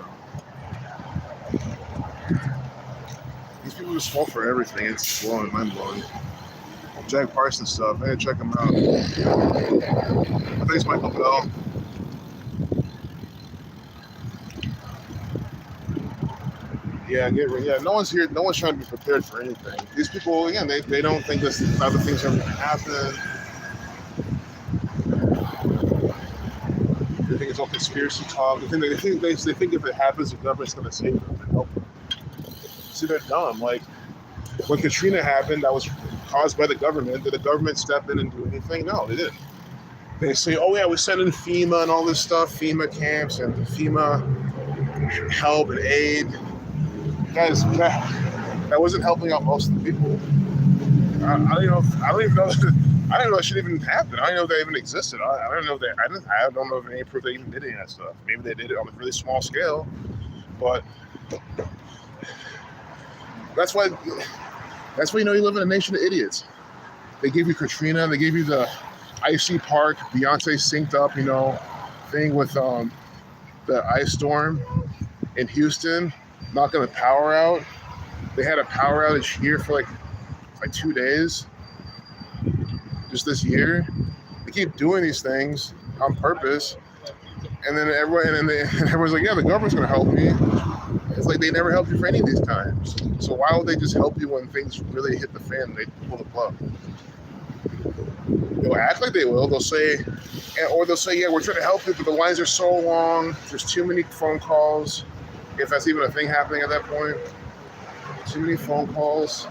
These people just fall for everything. It's blowing, mind blowing. Jack Parsons stuff, man, check him out. I think it's Michael Bell. Yeah, no one's here. No one's trying to be prepared for anything. These people, again, they don't think this type of things are going to happen. They think it's all conspiracy talk. They think if it happens, the government's going to save them and help them. See, they're dumb. Like when Katrina happened, that was caused by the government. Did the government step in and do anything? No, they didn't. They say, "Oh yeah, we sent in FEMA and all this stuff, FEMA camps and FEMA help and aid." Guys, that wasn't helping out most of the people. I don't even know. I don't even know it should even happen. I don't know if they even existed. I don't know if I don't know if any proof they even did any of that stuff. Maybe they did it on a really small scale, but that's why you know you live in a nation of idiots. They gave you Katrina. They gave you the icy park, Beyonce synced up, you know, thing with the ice storm in Houston. Knocking the power out. They had a power outage here for like 2 days. Just this year. They keep doing these things on purpose. And then everyone's like, yeah, the government's gonna help me. It's like they never helped you for any of these times. So why would they just help you when things really hit the fan and they pull the plug? They'll act like they will. They'll say, yeah, we're trying to help you, but the lines are so long. There's too many phone calls. If that's even a thing happening at that point. Too many phone calls.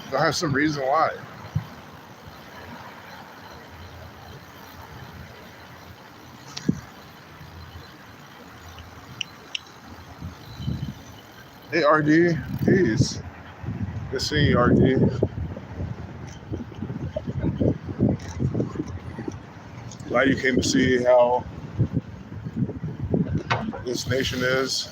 They'll have some reason why. Hey RD, peace. Good seeing you, RD. Glad you came to see how this nation is.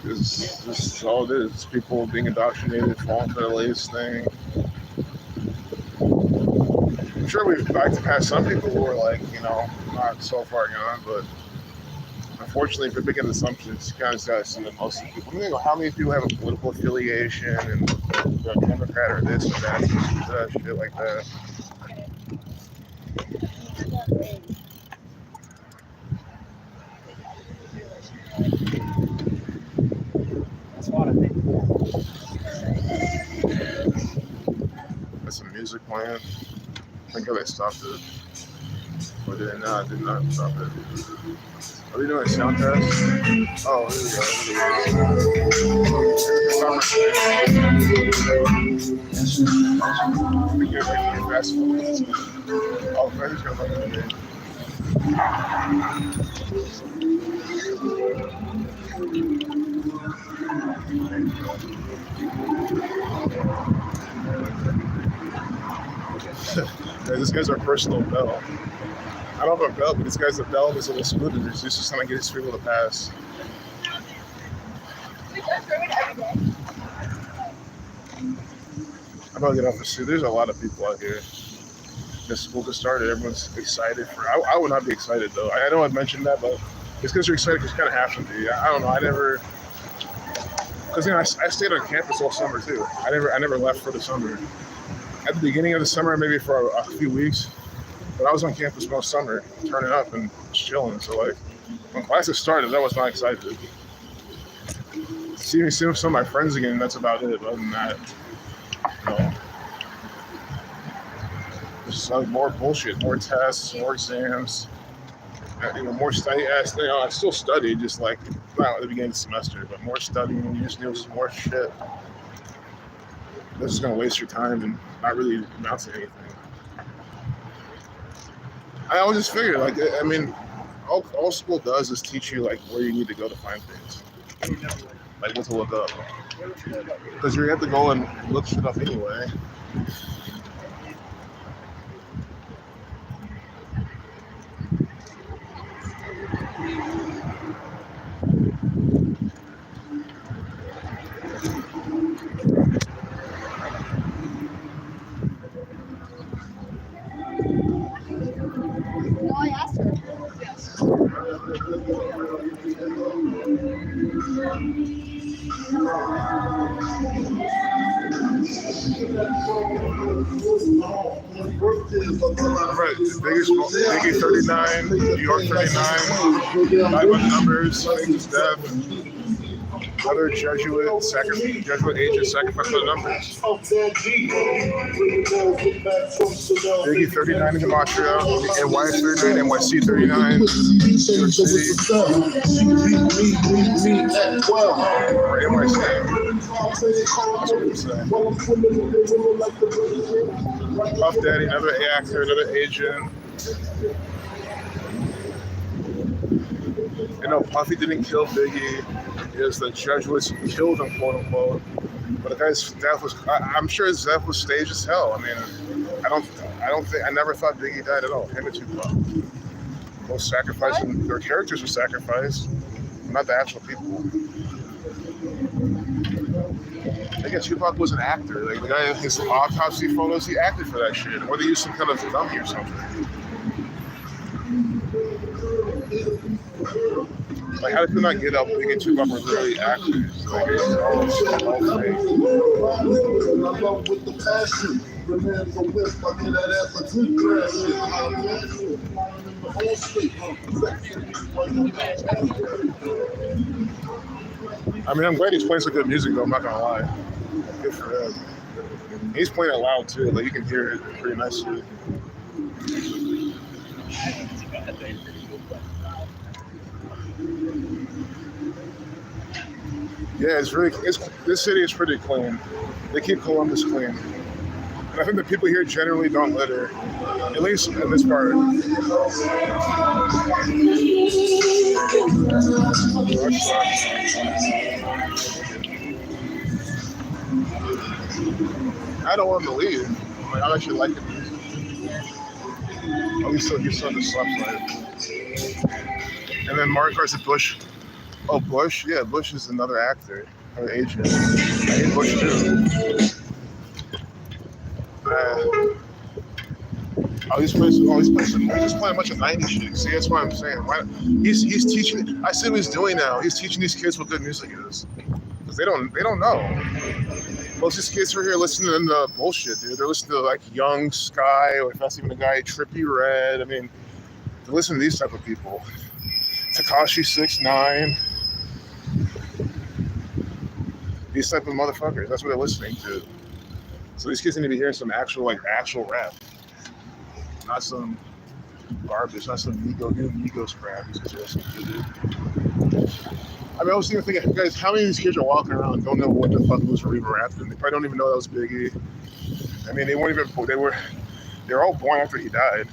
This is all it is. It's people being indoctrinated, falling for the latest thing. I'm sure we've backed past some people who are like, you know, not so far gone, but unfortunately, if you're making assumptions, you kind of got to assume that most of the people. I mean, how many people have a political affiliation and they're a Democrat or this or that, shit like that. That's some music playing. I think they stopped it. Or did they not? Did not stop it. Are we doing a sound test? Oh, here we go. Fast food. Oh, he's gonna look at it. This guy's our personal bell. I don't have a bell, but this guy's a bell that's a little excluded. He's just trying to get his people to pass. We go through it every day. I'm about to get off the street. There's a lot of people out here. This school just started. Everyone's excited for. I would not be excited though. I know I mentioned that, but it's because you're excited because you kind of have to be. I don't know. I never. Because I stayed on campus all summer too. I never left for the summer. At the beginning of the summer, maybe for a few weeks, but I was on campus most summer, turning up and chilling. So like, when classes started, I was not excited. Seeing some of my friends again, that's about it. Other than that, no. Just like more bullshit, more tests, more exams, more study. I still study, just like not at the beginning of the semester, but more studying. You just know some more shit. This is gonna waste your time and not really amount to anything. I always just figured, like, I mean, all school does is teach you like where you need to go to find things, like what to look up, because you have to go and look shit up anyway. No, I asked her. Yes. Right, Biggie 39, New York 39, 500 numbers, Satan's death, other Jesuit agent sacrifice for the numbers. Biggie 39 in Montreal, NY 39, NYC 39, New York City, or NYC. That's what it's saying. Puff Daddy, another actor, another agent. Puffy didn't kill Biggie. Is the Jesuits killed him, quote unquote. But the guy's death was, I'm sure his death was staged as hell. I mean, I never thought Biggie died at all. Him and Tupac. Both sacrificing, their characters were sacrificed, not the actual people. I guess Tupac was an actor. Like the guy in his autopsy photos, he acted for that shit. Or they used some kind of dummy or something. Like, how did you not get up Biggie and Tupac were really actors? Like, it's all fake. I mean, I'm glad he's playing some good music, though. I'm not gonna lie. Good for him. He's playing it loud too. Like you can hear it pretty nicely. Yeah, this city is pretty clean. They keep Columbus clean. And I think the people here generally don't litter, at least in this part. I don't want him to leave. Like, I actually like him. Oh, he's still on the slap side. And then Mark Carson Bush. Oh, Bush? Yeah, Bush is another actor, or agent. I hate Bush too. He's playing a bunch of 90s shit. See, that's what I'm saying. He's teaching. I see what he's doing now. He's teaching these kids what good music is. Because they don't know. Most of these kids are here listening to bullshit, dude. They're listening to like Young Sky, or if that's even a guy, Trippie Redd. I mean, they listen to these type of people. Tekashi 6ix9ine. These type of motherfuckers. That's what they're listening to. So these kids need to be hearing some actual rap. Not some garbage, not some Migos crap. These kids are listening to, dude. I mean, I was even thinking, guys, how many of these kids are walking around and don't know what the fuck was Reba rapping? They probably don't even know that was Biggie. I mean, they were all born after he died.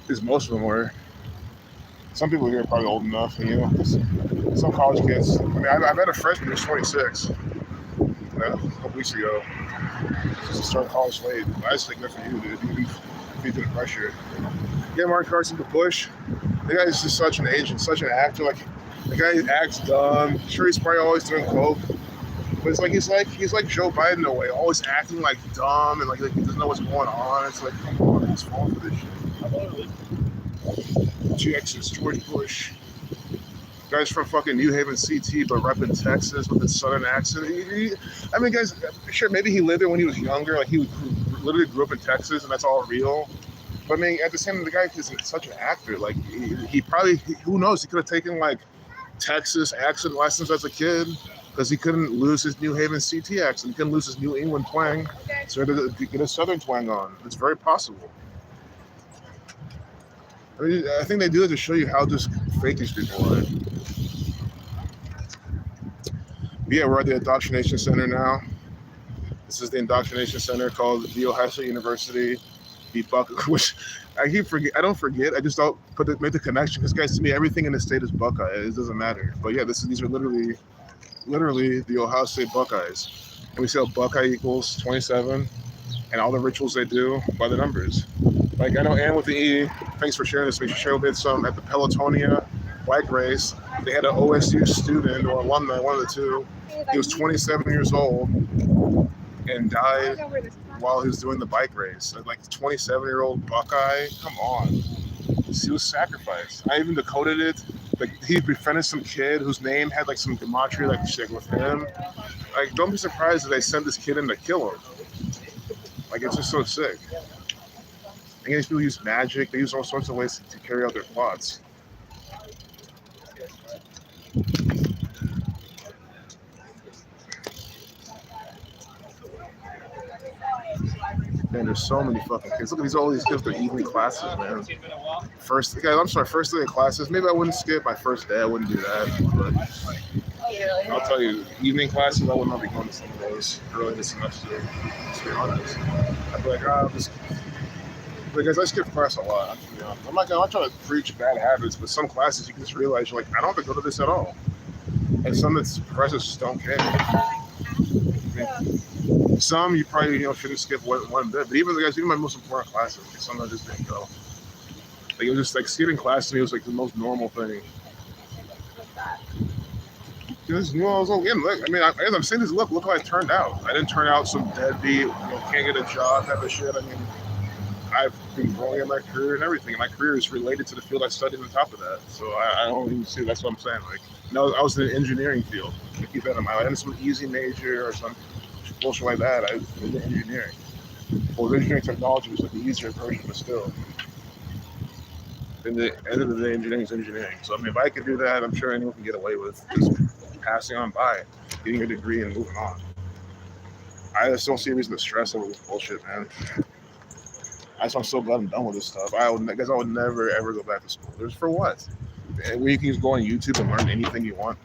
Because most of them were. Some people here are probably old enough, some college kids. I mean, I met a freshman who was 26, a couple weeks ago. Just started college late. I just think good for you, dude. You beat the pressure. Yeah, Mark Carson Bush. The guy's just such an agent, such an actor. Like, the guy acts dumb. Sure, he's probably always doing coke. But it's like he's like Joe Biden in a way, always acting like dumb and like he doesn't know what's going on. It's like, come on, he's falling for this shit. GX George Bush. Guys from fucking New Haven, CT, but repping Texas with his southern accent. I mean, guys, sure, maybe he lived there when he was younger. Like, he literally grew up in Texas, and that's all real. But, I mean, at the same time, the guy is such an actor. Like, he probably, who knows, he could have taken, like, Texas accent lessons as a kid because he couldn't lose his New Haven CT accent. He couldn't lose his New England twang. So he had to get a southern twang on. It's very possible. I mean, I think they do it to show you how just fake these people are. Yeah, we're at the Indoctrination Center now. This is the Indoctrination Center called the Ohio State University. Which I don't forget. I just don't make the connection because, guys, to me, everything in the state is Buckeye. It doesn't matter. But yeah, these are literally the Ohio State Buckeyes. And we see how Buckeye equals 27, and all the rituals they do by the numbers. Like, I know Ann with the E. Thanks for sharing this. We showed it some at the Pelotonia bike race. They had an OSU student or alumni, one of the two. He was 27 years old and died while he was doing the bike race. Like, 27-year-old Buckeye, come on. He was sacrificed. I even decoded it. Like, he befriended some kid whose name had like some gematria, like shit with him. Like, don't be surprised if they sent this kid in to kill him. Like, it's just so sick. And these people use magic. They use all sorts of ways to carry out their plots. Man, there's so many fucking kids. Look at all these kids. They're evening classes, man. First day in classes. Maybe I wouldn't skip my first day. I wouldn't do that. But I'll tell you, evening classes, I would not be going to some of those early this semester. To be honest, I'd be like, because I skip class a lot. To be honest, I'm not trying to preach bad habits, but some classes you can just realize you're like, I don't have to go to this at all. And some of the professors just don't care. I mean, some you probably shouldn't skip one bit, but even my most important classes, like, some I just didn't go. Like, it was just like skipping class to me was like the most normal thing. As I'm saying this, look how I turned out. I didn't turn out some deadbeat, can't get a job type of shit. I mean, I've been growing in my career and everything. My career is related to the field I studied on top of that. So I don't even see, that's what I'm saying. Like, I was in the engineering field. I keep that in mind. I had some easy major or some bullshit like that. I was in engineering. Well, engineering technology was like the easier version, but still. In the end of the day, engineering is engineering. So, I mean, if I could do that, I'm sure anyone can get away with just passing on by, getting a degree and moving on. I just don't see a reason to stress over this bullshit, man. I'm so glad I'm done with this stuff. I would never, ever go back to school. There's for what? Where you can just go on YouTube and learn anything you want.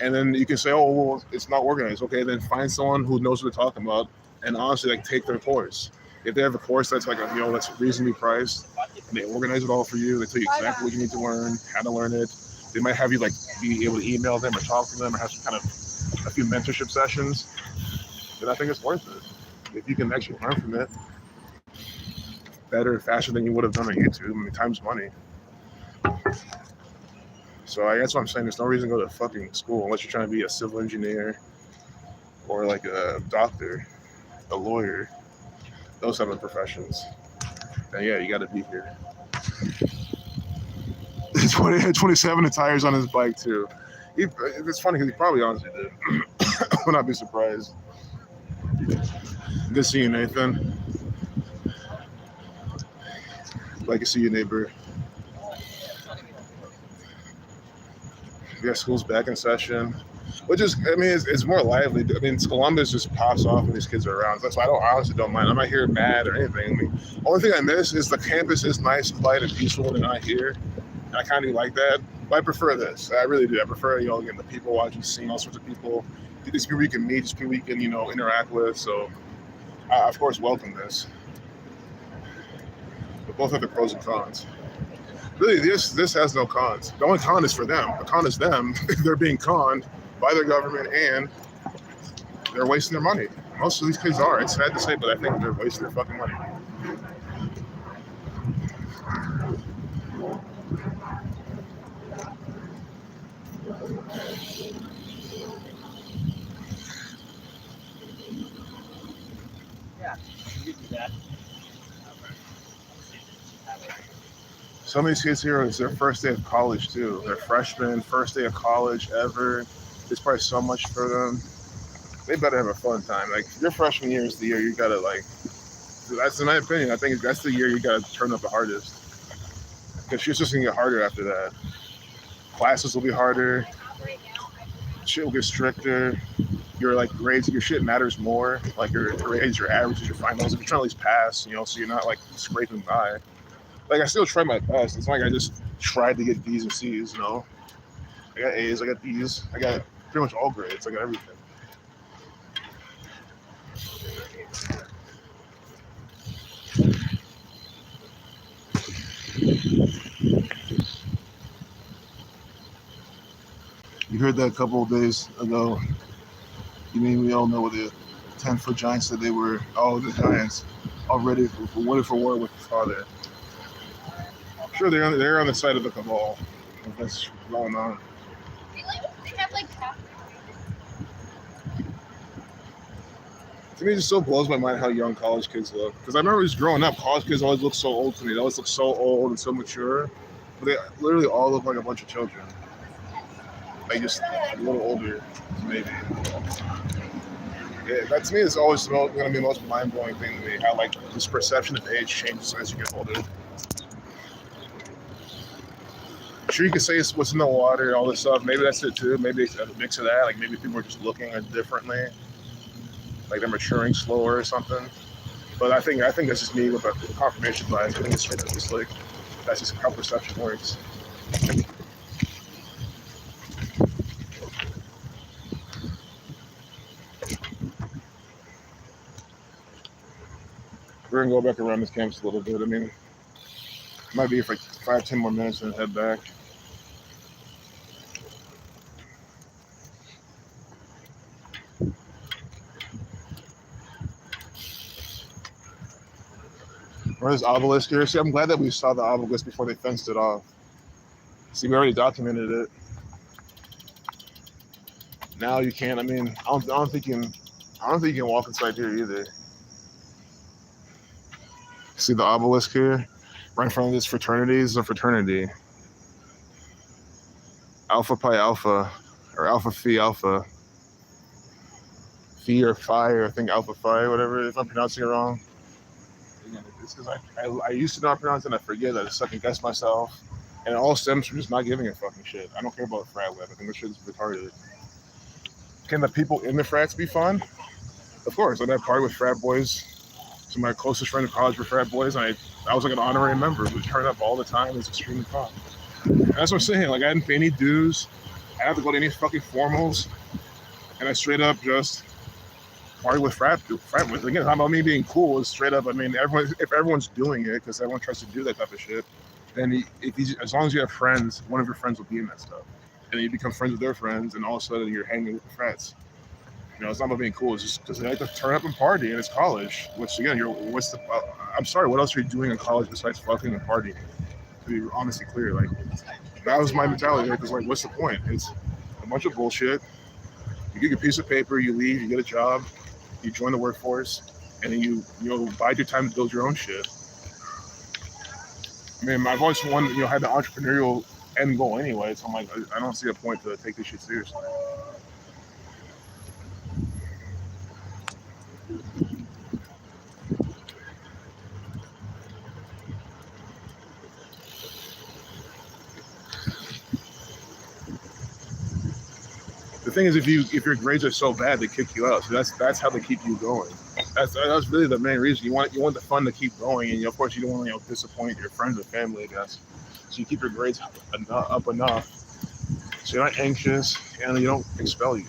And then you can say, oh, well, it's not organized. Okay, then find someone who knows what they're talking about and honestly, like, take their course. If they have a course that's like, that's reasonably priced, and they organize it all for you, they tell you exactly what you need to learn, how to learn it. They might have you, like, be able to email them or talk to them or have some kind of a few mentorship sessions. Then I think it's worth it. If you can actually learn from it better and faster than you would have done on YouTube. I mean, time's money. So that's what I'm saying. There's no reason to go to fucking school unless you're trying to be a civil engineer or like a doctor, a lawyer, those type of professions. And yeah, you got to be here. 27 tires on his bike too. It's funny because he probably honestly did. I would not be surprised. Good to see you, Nathan. Like to see you, neighbor. Yeah, school's back in session. Which is, I mean, it's more lively. I mean, Columbus just pops off when these kids are around. That's why I honestly don't mind. I'm not here mad or anything. I mean, only thing I miss is the campus is nice, quiet, and peaceful when they're not here. And I kind of like that. But I prefer this. I really do. I prefer, getting the people watching, seeing all sorts of people. These people you can meet, these people you can, interact with. So, I, of course, welcome this. But both have the pros and cons. Really, this has no cons. The only con is for them. The con is them. They're being conned by their government and they're wasting their money. Most of these kids are. It's sad to say, but I think they're wasting their fucking money. Some of these kids here, it's their first day of college too. They're freshmen, first day of college ever. There's probably so much for them. They better have a fun time. Like your freshman year is the year you gotta like. That's in my opinion. I think that's the year you gotta turn up the hardest. Because shit's just gonna get harder after that. Classes will be harder. Shit will get stricter. Your like grades, your shit matters more. Like your grades, your averages, your finals. If you're trying to at least pass, you know, so you're not like scraping by. Like I still try my best. It's not like I just tried to get D's and C's. You know, I got A's, I got B's, I got pretty much all grades. I got everything. You heard that a couple of days ago. You mean we all know what the 10-foot giants said they were? Oh, the giants all ready for war with the father. Sure, they're on the side of the cabal. That's going on. They have like half. To me, it just so blows my mind how young college kids look. Because I remember just growing up, college kids always look so old to me. They always look so old and so mature. But they literally all look like a bunch of children. Like just a little older, maybe. Yeah, that to me is always going to be the most mind-blowing thing to me. How like this perception of age changes as you get older. Sure, you can say it's what's in the water, all this stuff. Maybe that's it too. Maybe it's a mix of that. Like maybe people are just looking at it differently. Like they're maturing slower or something. But I think that's just me with a confirmation bias. I think it's just like that's just how perception works. We're gonna go back around this campus a little bit. I mean, it might be for like 5-10 more minutes and head back. Where's this obelisk here? See, I'm glad that we saw the obelisk before they fenced it off. See, we already documented it. Now you can't. I mean, I don't think you can walk inside here either. See the obelisk here? Right in front of this fraternity is a fraternity. Alpha Pi Alpha, or Alpha Phi Alpha. Phi or Phi, or I think Alpha Phi, whatever, if I'm pronouncing it wrong. It's because I used to not pronounce it and I forget. I just second guess myself. And it all stems from just not giving a fucking shit. I don't care about frat life. I think this shit is retarded. Can the people in the frats be fun? Of course. I'd have party with frat boys. Some of my closest friends in college were frat boys. And I was like an honorary member who would turn up all the time. It was extremely fun. And that's what I'm saying. Like I didn't pay any dues. I didn't have to go to any fucking formals. And I straight up just party with frat boys. Again, how about me being cool is straight up. I mean, if everyone's doing it, because everyone tries to do that type of shit, then as long as you have friends, one of your friends will be in that stuff. And then you become friends with their friends, and all of a sudden you're hanging with the frats. You know, it's not about being cool. It's just because they like to turn up and party, and it's college. Which again, I'm sorry, what else are you doing in college besides fucking and partying? To be honestly clear, like that was my mentality. Because like, what's the point? It's a bunch of bullshit. You get your piece of paper, you leave, you get a job, you join the workforce, and then you bide your time to build your own shit. I mean, I've always had the entrepreneurial end goal anyway, so I'm like, I don't see a point to take this shit seriously. The thing is, if your grades are so bad, they kick you out. So that's how they keep you going. That's really the main reason. You want the fun to keep going, and of course you don't want to disappoint your friends or family, I guess. So you keep your grades up enough, so you're not anxious, and you don't expel you,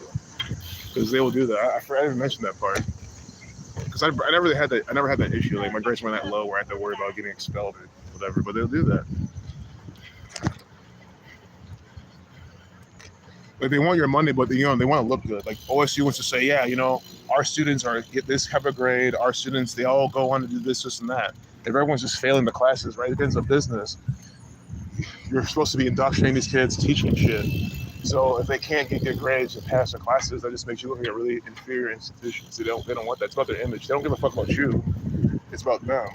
because they will do that. I didn't mention that part, because I never really had that. I never had that issue. Like my grades weren't that low where I had to worry about getting expelled or whatever. But they'll do that. Like they want your money, but they want to look good. Like OSU wants to say, yeah, our students get this type of grade. Our students, they all go on to do this, and that. If everyone's just failing the classes, right? It ends up business. You're supposed to be indoctrinating these kids, teaching shit. So if they can't get good grades and pass their classes, that just makes you look like a really inferior institution. So they don't want that. It's about their image. They don't give a fuck about you. It's about them.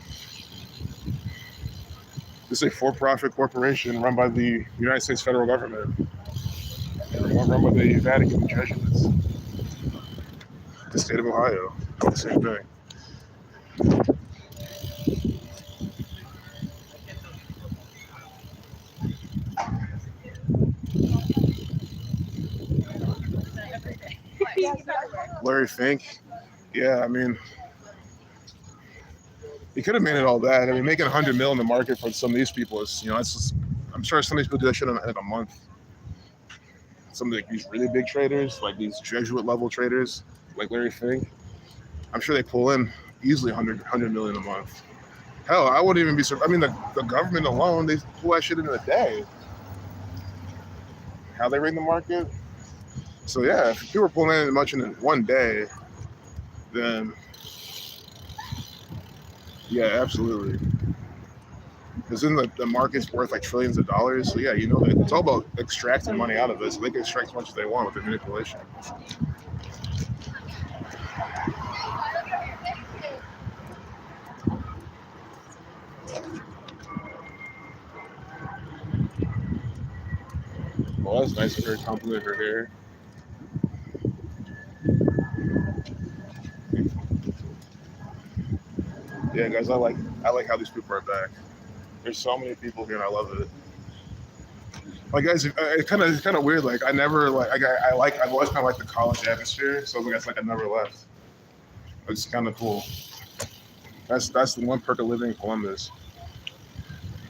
This is a for-profit corporation run by the United States federal government, run by the Vatican Jesuits, the state of Ohio, the same thing. Larry Fink, yeah, I mean, he could have made it all that. I mean, making 100 mil in the market for some of these people is, it's just, I'm sure some of these people do that shit in like a month. Some of these really big traders, like these Jesuit level traders, like Larry Fink, I'm sure they pull in easily 100 million a month. Hell, I wouldn't even be surprised. I mean, the government alone, they pull that shit in a day. How they ring the market. So yeah, if people were pulling in much in one day, then yeah, absolutely. Because then the market's worth like trillions of dollars. So yeah, that it's all about extracting money out of this. So they can extract as much as they want with their manipulation. Well, that's nice of her to compliment her hair. Yeah, guys, I like how these people are back. There's so many people here, and I love it. Like, guys, it's kind of weird. Like, I never I've always kind of liked the college atmosphere. So I guess I never left. It's kind of cool. That's the one perk of living in Columbus.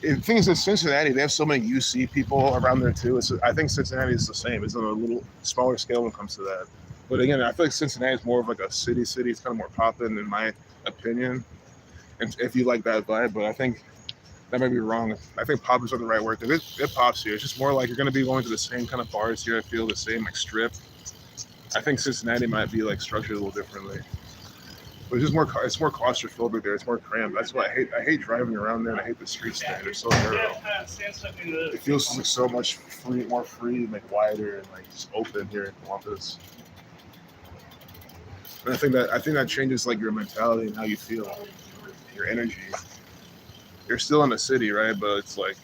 The thing is, in Cincinnati, they have so many UC people around there too. I think Cincinnati is the same. It's on a little smaller scale when it comes to that. But again, I feel like Cincinnati is more of like a city. It's kind of more poppin', in my opinion. And if you like that vibe, but I think that might be wrong. I think pop is not the right word. It pops here. It's just more like you're going to be going to the same kind of bars here. I feel the same like strip. I think Cincinnati might be like structured a little differently. But it's more claustrophobic there. It's more cramped. That's why I hate driving around there, and I hate the streets there. They're so narrow. It feels like so much more free, like wider, and like just open here in Columbus. And I think that changes like your mentality and how you feel, your energy. You're still in the city, right? But it's like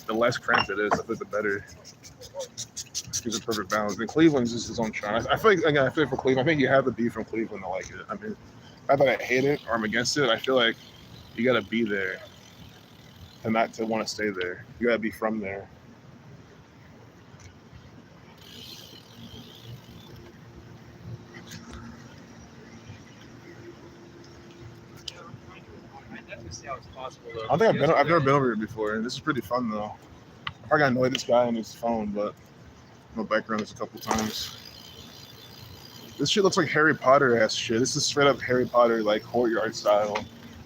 the less cramped it is, I think the better. It gives a perfect balance. And Cleveland's just its own charm. I feel like for Cleveland, I think you have to be from Cleveland to like it. I mean, not that I hate it or I'm against it. I feel like you got to be there and not to want to stay there. You got to be from there. I think I've never been over here before, and this is pretty fun though. I probably got annoyed this guy on his phone, but no background this a couple times. This shit looks like Harry Potter ass shit. This is straight up Harry Potter like courtyard style.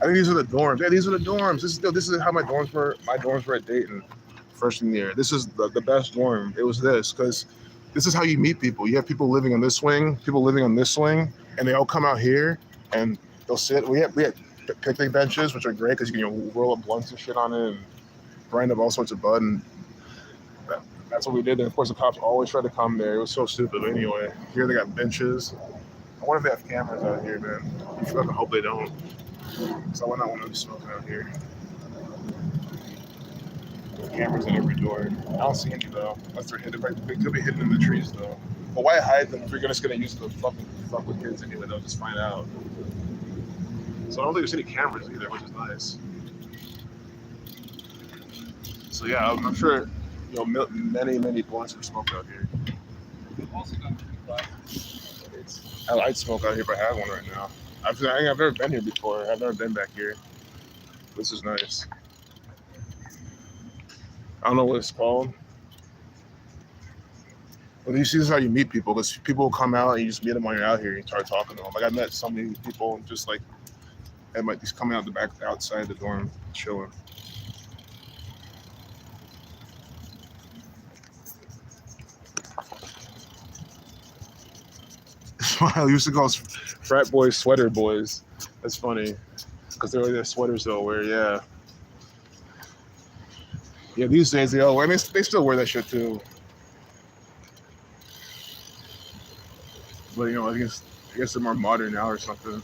I think these are the dorms. Yeah, these are the dorms. This is how my dorms were. My dorms were at Dayton, freshman year. This is the best dorm. It was this because this is how you meet people. You have people living on this wing, people living on this wing, and they all come out here and they'll sit. We had picnic benches, which are great because you can roll up blunts and shit on it and grind up all sorts of bud. And that's what we did. And of course, the cops always tried to come there. It was so stupid. But anyway, here they got benches. I wonder if they have cameras out here, man. I fucking hope they don't. Because I would not want to be smoking out here. There's cameras at every door. I don't see any though. Unless they're hidden. They could be hidden in the trees though. But why hide them if you're just gonna use the fuck with kids anyway? They'll just find out. So I don't think there's any cameras either, which is nice. So yeah, I'm sure many blunts were smoked out here. I'd smoke out here if I had one right now. I've never been here before. I've never been back here. This is nice. I don't know what it's called. But you see, this is how you meet people. Because people will come out and you just meet them while you're out here and you start talking to them. Like I met so many people just like and like he's coming out the back outside the dorm chilling. I used to call frat boys sweater boys. That's funny because they're their sweaters they'll wear. Yeah. Yeah, these days they all wear. I mean, they still wear that shit too. But I guess they're more modern now or something.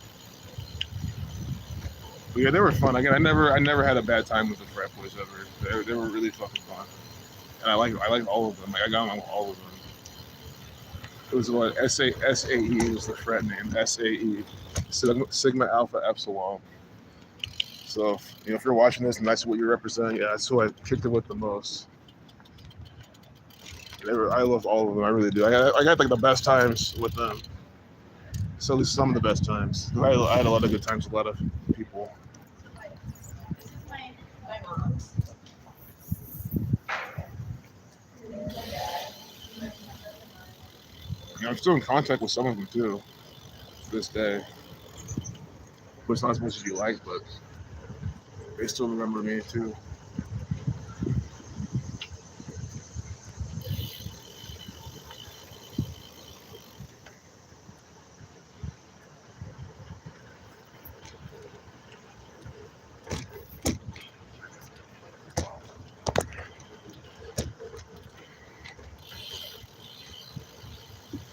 But yeah, they were fun. Again, I never had a bad time with the frat boys ever. They were really fucking fun, and I like all of them. Like, I got along with all of them. It was what SAE was the frat name. SAE, Sigma Alpha Epsilon. So if you're watching this and that's what you represent, yeah, that's who I kicked it with the most. I love all of them. I really do. I got like the best times with them. So at least some of the best times. I had a lot of good times with a lot of people. My mom. I'm still in contact with some of them too, to this day. But it's not as much as you like, but they still remember me too.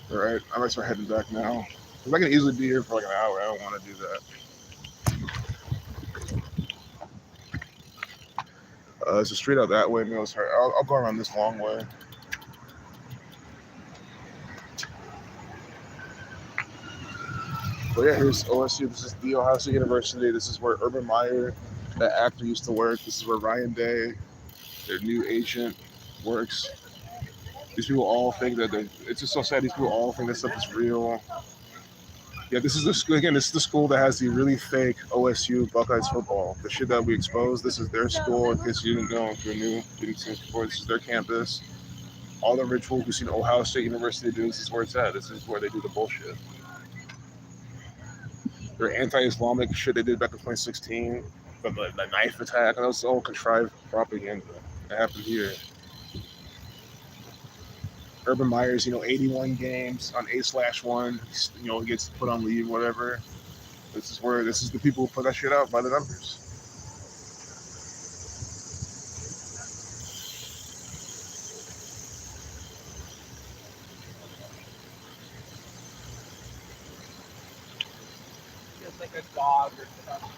All right, I might start heading back now. Cause I can easily be here for like an hour. I don't want to do that. It's a street out that way. I'll go around this long way. But yeah, here's OSU. This is the Ohio State University. This is where Urban Meyer, that actor, used to work. This is where Ryan Day, their new agent, works. These people all think that it's just so sad. These people all think this stuff is real. Yeah, this is the school again. This is the school that has the really fake OSU Buckeyes football. The shit that we expose. This is their school. In case you didn't know, if you're new, didn't see this before. This is their campus. All the rituals we've seen Ohio State University do. This is where it's at. This is where they do the bullshit. Their anti-Islamic shit they did back in 2016, the knife attack. That was all contrived propaganda that happened here. Urban Meyer's, 81 games on A/1, he gets put on leave, whatever. This is the people who put that shit out by the numbers. Just like a dog or something.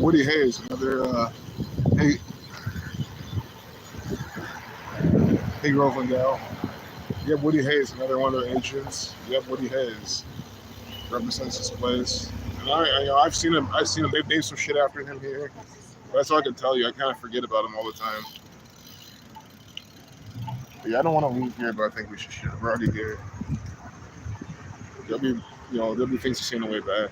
Woody Hayes, another hey Rovendale. You have Woody Hayes, another one of the agents. You have Woody Hayes, represents this place. And I've seen him. They've named some shit after him here. But that's all I can tell you. I kind of forget about him all the time. But yeah, I don't want to leave here, but I think we should. We're already here. There'll be things to see on the way back.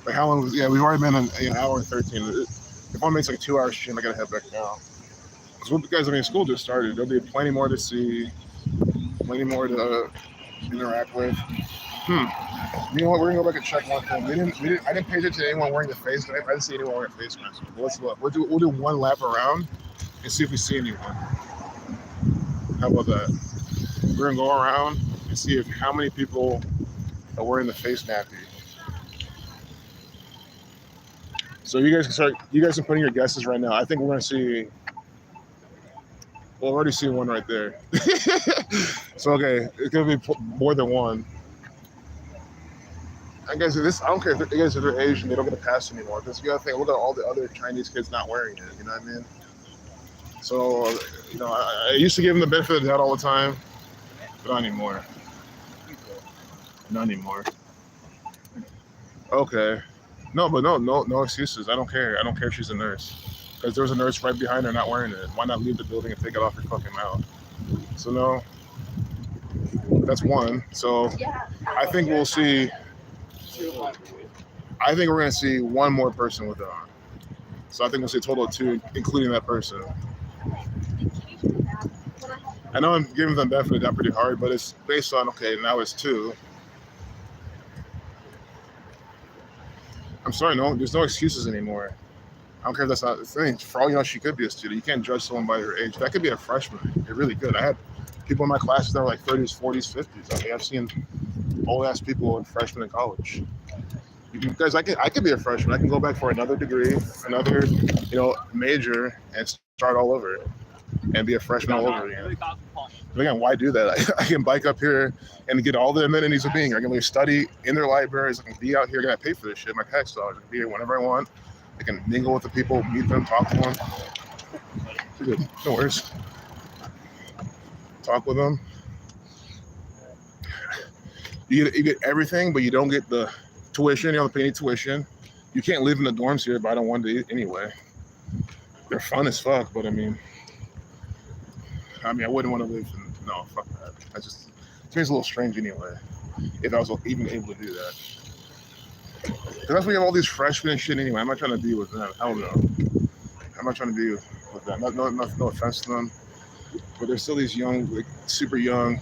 Like how long? Yeah, we've already been an hour and 13. If one makes like 2 hours, I gotta head back now. Because school just started. There'll be plenty more to see, plenty more to interact with. You know what? We're gonna go back and check one thing. I didn't pay attention to anyone wearing the face mask. I didn't see anyone wearing a face mask. But let's look. We'll do one lap around and see if we see anyone. How about that? We're gonna go around and see how many people are wearing the face nappy. So you guys can put in your guesses right now. I think we're gonna see. We'll already see one right there. So okay, it's gonna be more than one. I guess I don't care if they're Asian, they don't get a pass anymore. Because you gotta think, look at all the other Chinese kids not wearing it. You know what I mean? So I used to give them the benefit of the doubt all the time, but not anymore. Not anymore. Okay. No excuses. I don't care. I don't care if she's a nurse. Because there was a nurse right behind her not wearing it. Why not leave the building and take it off your fucking mouth? So no. That's one. So I think we'll see. I think we're gonna see one more person with it on. So I think we'll see a total of 2, including that person. I know I'm giving them benefit of the doubt pretty hard, but it's based on now it's 2. I'm sorry, there's no excuses anymore. I don't care if that's not the thing. For all you know, she could be a student. You can't judge someone by her age. That could be a freshman. It really could. I had people in my classes that were like 30s, 40s, 50s. I've seen old ass people in freshmen in college. Because I can be a freshman. I can go back for another degree, another major, and start all over and be a freshman all over again. But again, why do that? I can bike up here and get all the amenities of being here. I can study in their libraries. I can be out here. I gotta pay for this shit. My tax dollars. I can be here whenever I want. I can mingle with the people, meet them, talk to them. Good. No worries. Talk with them. You get everything, but you don't get the tuition. You don't pay any tuition. You can't live in the dorms here, but I don't want to anyway. They're fun as fuck, but I mean, I wouldn't want to live in. No, fuck that. It seems a little strange anyway. If I was even able to do that, because that's why you have all these freshmen and shit anyway. I'm not trying to be with them. Hell no. I'm not trying to be with them. No offense to them, but there's still these young, like super young.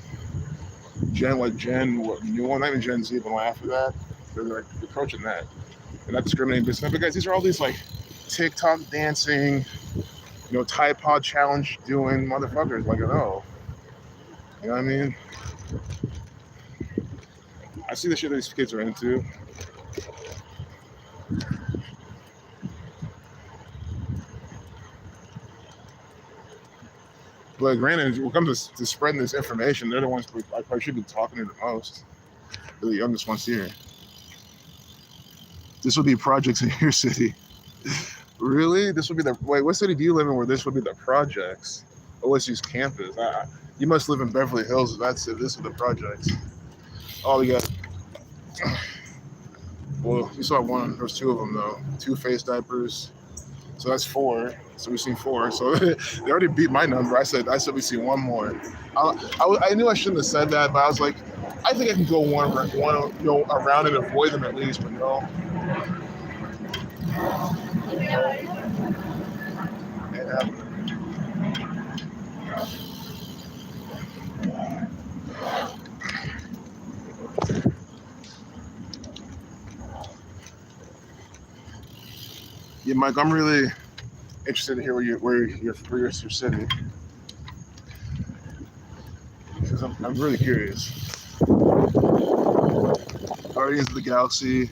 Gen, new one, not even Gen Z, but after that, they're like approaching that. They're not discriminating against them, but guys, these are all these like TikTok dancing, Tide Pod challenge doing motherfuckers. Like, no, you know what I mean? I see the shit that these kids are into. But granted, when it comes to spreading this information, they're the ones I probably should be talking to the most. They're the youngest ones here. This would be projects in your city. Really? This would be what city do you live in where this would be the projects? OSU's campus. You must live in Beverly Hills if that's it. This is the projects. Oh, we got. Well, you saw one. There's two of them, though. 2 face diapers. So that's 4. So we've seen 4. So they already beat my number. I said we see one more. I knew I shouldn't have said that, but I was like, I think I can go one around and avoid them at least, but no. Yeah, Mike, I'm really interested to hear where your city, because I'm really curious. Guardians of the Galaxy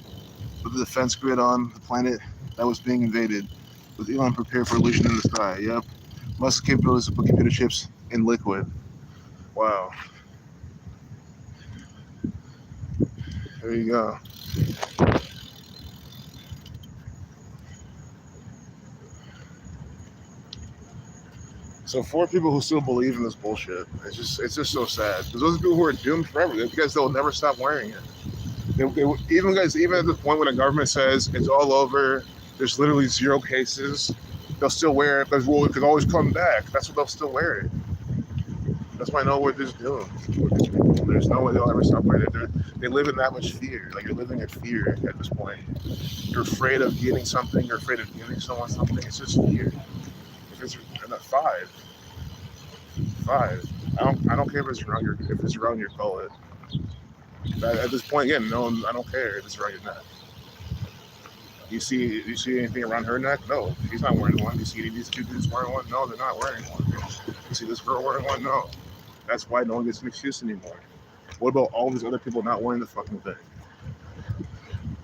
with the defense grid on the planet that was being invaded, with Elon prepared for illusion in the sky. Yep, Musk's capabilities to put computer chips in liquid. Wow. There you go. So 4 people who still believe in this bullshit. It's just so sad. Because those are people who are doomed forever. Because they'll never stop wearing it. Even at the point when the government says it's all over, there's literally 0 cases, they'll still wear it because it could always come back. That's what they'll still wear it. That's why I know what they're doing. There's no way they'll ever stop wearing it. They live in that much fear. Like, you're living in fear at this point. You're afraid of getting something. You're afraid of giving someone something. It's just fear. If it's 5. I don't care if it's around your gullet. At this point, again, no, I don't care if it's around your neck. You see anything around her neck? No, she's not wearing one. You see these 2 dudes wearing one? No, they're not wearing one. You see this girl wearing one? No. That's why no one gets an excuse anymore. What about all these other people not wearing the fucking thing?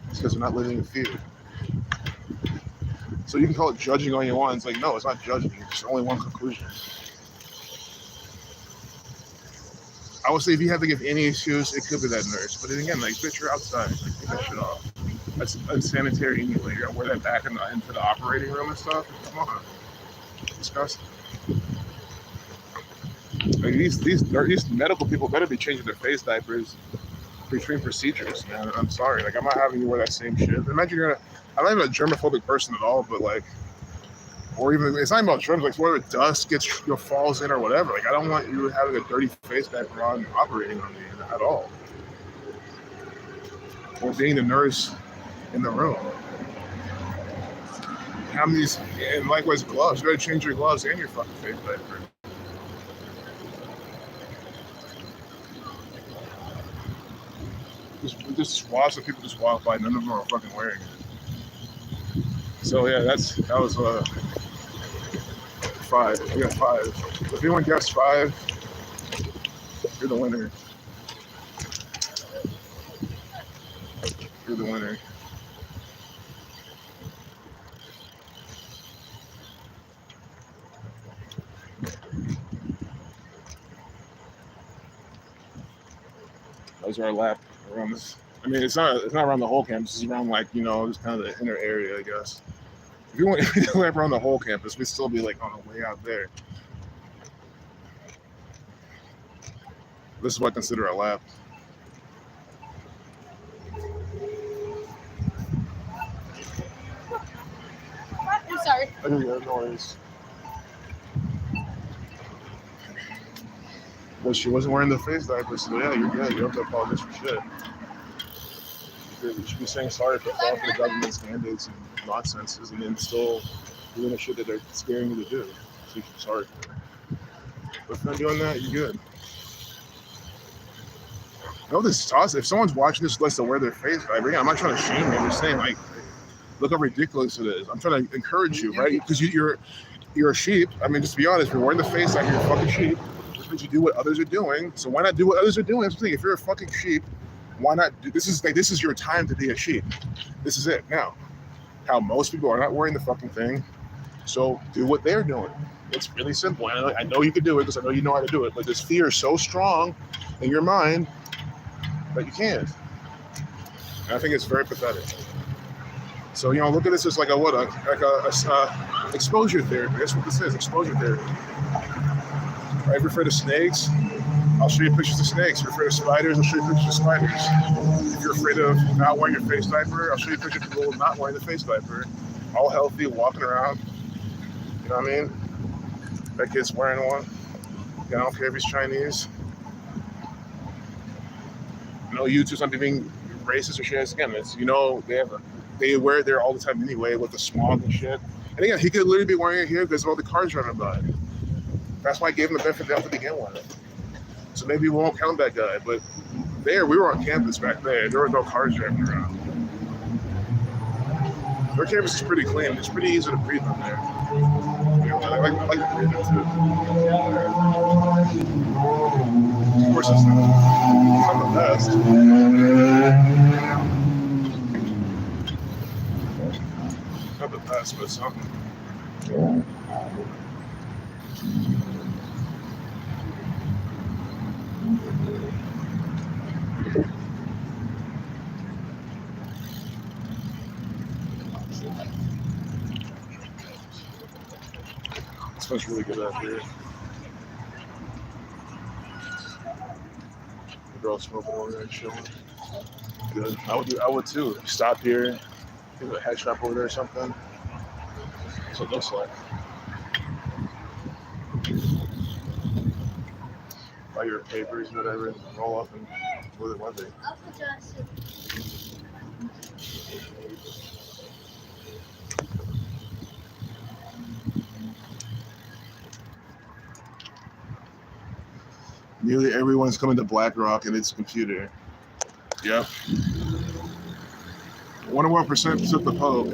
It's because they're not living in fear. So you can call it judging all you want. It's like, no, it's not judging. There's only one conclusion. I would say if you have to give any excuse, it could be that nurse. But then again, like, bitch, you're outside. Like, take that shit off. That's unsanitary anyway. You're gonna wear that back into the operating room and stuff. Come on, disgusting. Like, these medical people better be changing their face diapers between procedures, man. I'm sorry. Like, I'm not having you wear that same shit. Imagine I'm not even a germophobic person at all, but like, or even, it's not even about germs, like whatever dust falls in or whatever. Like, I don't want you having a dirty face diaper on operating on me at all. Or being the nurse in the room. Have these, and likewise gloves. You better change your gloves and your fucking face diaper. Just swabs that people just walk by. None of them are fucking wearing it. So yeah, that was 5. We got 5. If anyone guessed 5, you're the winner. You're the winner. Those are our lap around this. I mean, it's not around the whole campus. It's around like just kind of the inner area, I guess. If you want to lap around the whole campus, we'd still be like on the way out there. This is what I consider a lap. I'm sorry. I do no worries. Well, she wasn't wearing the face diaper, so yeah, you're good. You don't have to apologize for shit. You should be saying sorry for falling for the government's mandates and nonsenses, and then still doing the shit that they're scaring you to do. So you should be sorry for it. But if you're not doing that, you're good. No, this is toss. If someone's watching this, lets them wear their face diaper. Yeah, I'm not trying to shame you. I'm just saying, like, look how ridiculous it is. I'm trying to encourage you, right? Because you're a sheep. I mean, just to be honest, if you're wearing the face diaper, you're a fucking sheep. Which means you do what others are doing. So why not do what others are doing? That's the thing. If you're a fucking sheep, why not do this? This is your time to be a sheep. This is it. Now, how most people are not wearing the fucking thing, so do what they're doing. It's really simple. I know you can do it because I know you know how to do it, but this fear is so strong in your mind that you can't. And I think it's very pathetic. So look at this as like a exposure therapy. That's what this is, exposure therapy. Right? If you're afraid of snakes, I'll show you pictures of snakes. If you're afraid of spiders, I'll show you pictures of spiders. If you're afraid of not wearing your face diaper, I'll show you pictures of people not wearing the face diaper. All healthy, walking around. You know what I mean? That kid's wearing one. I don't care if he's Chinese. YouTube's not being racist or shit. Again, it's they wear it there all the time anyway with the smog and shit. And again, he could literally be wearing it here because of all the cars driving by. That's why I gave him the benefit of the doubt to begin with. So maybe we won't count that guy, but we were on campus back there. There were no cars driving around. Their campus is pretty clean. It's pretty easy to breathe in there. I like to breathe in too. Of course, it's not the best. Not the best, but something. It smells really good out here. The girl's smoking over there, chilling. Good. I would too. Stop here. There's a head shop over there or something. That's what it looks like. Buy your papers, whatever, and roll up and go to the Monday. Nearly everyone's coming to BlackRock and its computer. Yep. 1% took the Pope.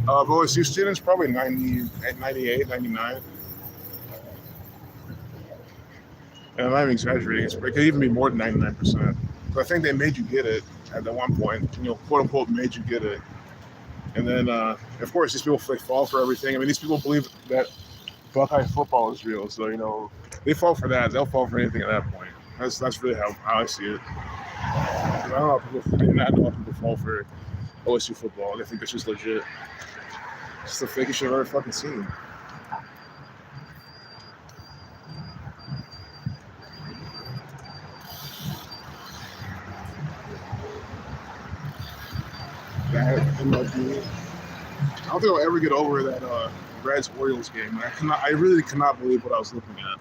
Of OSU students, probably 90, 98, 99. And I'm not even exaggerating. It could even be more than 99%. So I think they made you get it at that one point. Quote unquote, made you get it. And then, of course, these people fall for everything. I mean, these people believe that Buckeye football is real. So, they fall for that. They'll fall for anything at that point. That's really how I see it. I don't know how people fall for OSU football. They think it's just legit. It's the fakest shit I've ever fucking seen. That MLB. I don't think I'll ever get over that Reds Orioles game. I really cannot believe what I was looking at.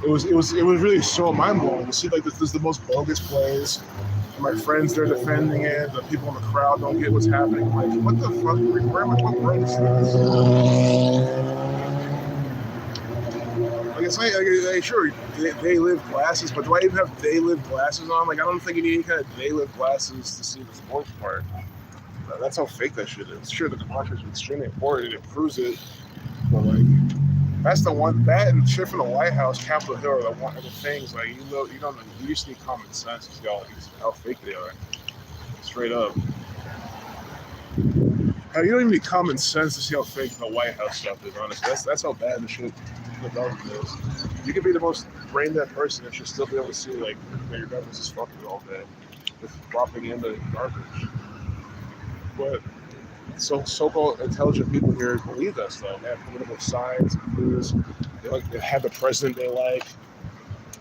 It was really so mind blowing to see this is the most bogus plays. My friends, they're defending it. The people in the crowd don't get what's happening. Like, what the fuck? What world is this? Like, it's like sure, they live glasses, but do I even have they live glasses on? Like, I don't think you need any kind of they live glasses to see the sports part. That's how fake that shit is. Sure, the democracy is extremely important. It proves it. But, like, that's the one, that and shit from the White House, Capitol Hill are the things, like, you just need common sense to see how fake they are. Straight up. Hell, you don't even need common sense to see how fake the White House stuff is, honestly. That's how bad the shit the government is. You could be the most brain dead person and should still be able to see, like, that your government's just fucking all day with propaganda and garbage. But so-called intelligent people here believe that stuff. They have political sides, views. They have the president they like.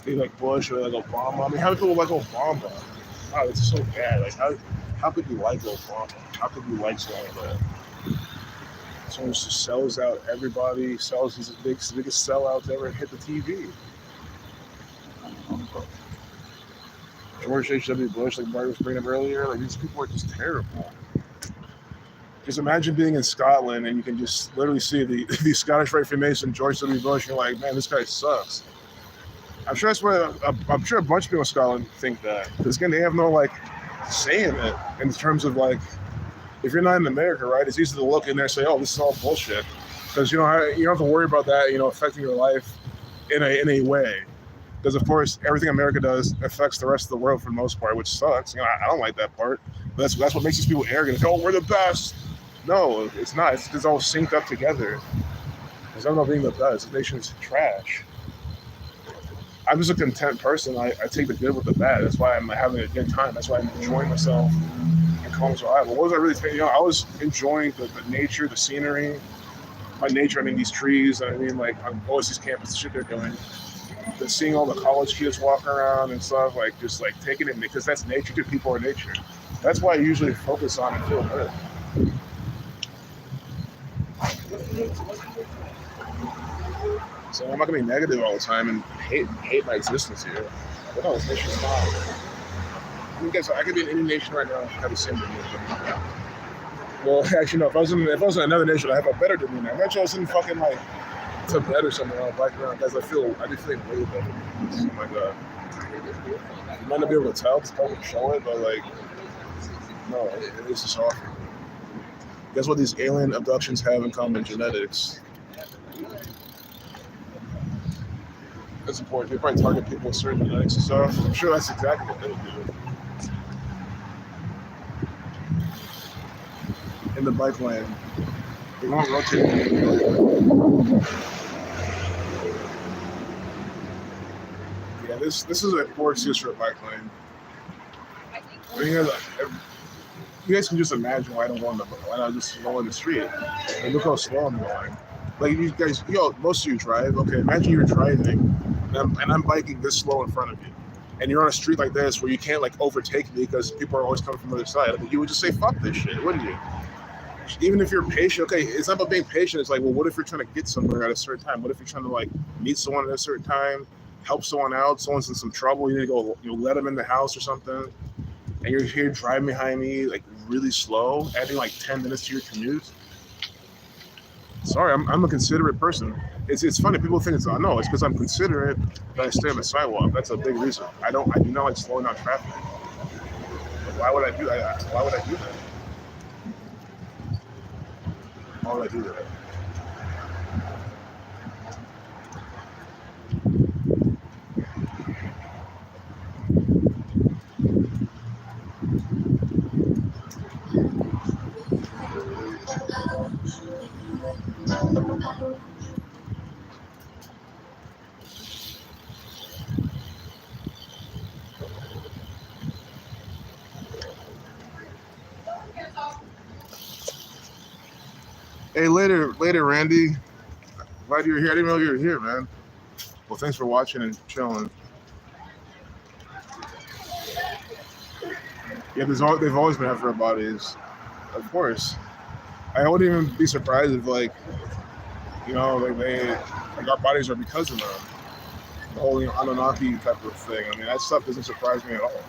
They like Bush or like Obama. I mean, how do people like Obama? Wow, it's so bad. Like, how could you like Obama? How could you like someone like that? Someone just sells out everybody, he's the biggest sellout to ever hit the TV. George H.W. Bush, like Bart was bringing up earlier, like these people are just terrible. Just imagine being in Scotland and you can just literally see the Scottish Rite Freemason, George W. Bush, and you're like, man, this guy sucks. I'm sure that's what I'm sure a bunch of people in Scotland think that. Because again, they have no like say in it in terms of like, if you're not in America, right, it's easy to look in there and say, oh, this is all bullshit. Because you don't have to worry about that, affecting your life in a way. Because of course, everything America does affects the rest of the world for the most part, which sucks. I don't like that part. But that's what makes these people arrogant. Oh, we're the best. No, it's not. It's all synced up together. It's not about being the best. The nation's trash. I'm just a content person. I take the good with the bad. That's why I'm having a good time. That's why I'm enjoying myself and calling myself out. But what was I really saying? I was enjoying the nature, the scenery. By nature, I mean these trees. I mean, like, on OSU's campus, the shit they're doing. Seeing all the college kids walking around and stuff, like, just, like, taking it, because that's nature. Dude, people are nature. That's why I usually focus on and feel good. So I'm not gonna be negative all the time and hate my existence here. But no, this nation's not. I mean, guess I could be in any nation right now and have the same demeanor. Well, actually, no. If I was in another nation, I'd have a better demeanor. Imagine I was in fucking like Tibet or something, I'll bike around, guys. I'd be feeling way better. Oh my god. You might not be able to tell, because probably show it, but like, no, it's just awful. Guess what these alien abductions have in common? Genetics. That's important. They probably target people with certain genetics and stuff. I'm sure that's exactly what they do. In the bike lane, they won't rotate. Yeah, this is a poor excuse for a bike lane. You guys can just imagine why I don't want to. Why not just go on the street? And look how slow I'm going. Like, you guys, most of you drive. Okay, imagine you're driving, and I'm biking this slow in front of you, and you're on a street like this where you can't like overtake me because people are always coming from the other side. I mean, you would just say fuck this shit, wouldn't you? Even if you're patient, okay, it's not about being patient. It's like, well, what if you're trying to get somewhere at a certain time? What if you're trying to like meet someone at a certain time, help someone out? Someone's in some trouble. You need to go, let them in the house or something. And you're here driving behind me like really slow, adding like 10 minutes to your commute. Sorry, I'm a considerate person. It's funny. People think it's because I'm considerate that I stay on the sidewalk. That's a big reason. I do not like slowing down traffic. But why would I do that? Why would I do that? Why would I do that? Hey, later, Randy. Glad you were here. I didn't know you were here, man. Well, thanks for watching and chilling. Yeah, they've always been after our bodies, of course. I wouldn't even be surprised if, like, our bodies are because of them. The whole Anunnaki type of thing. I mean, that stuff doesn't surprise me at all.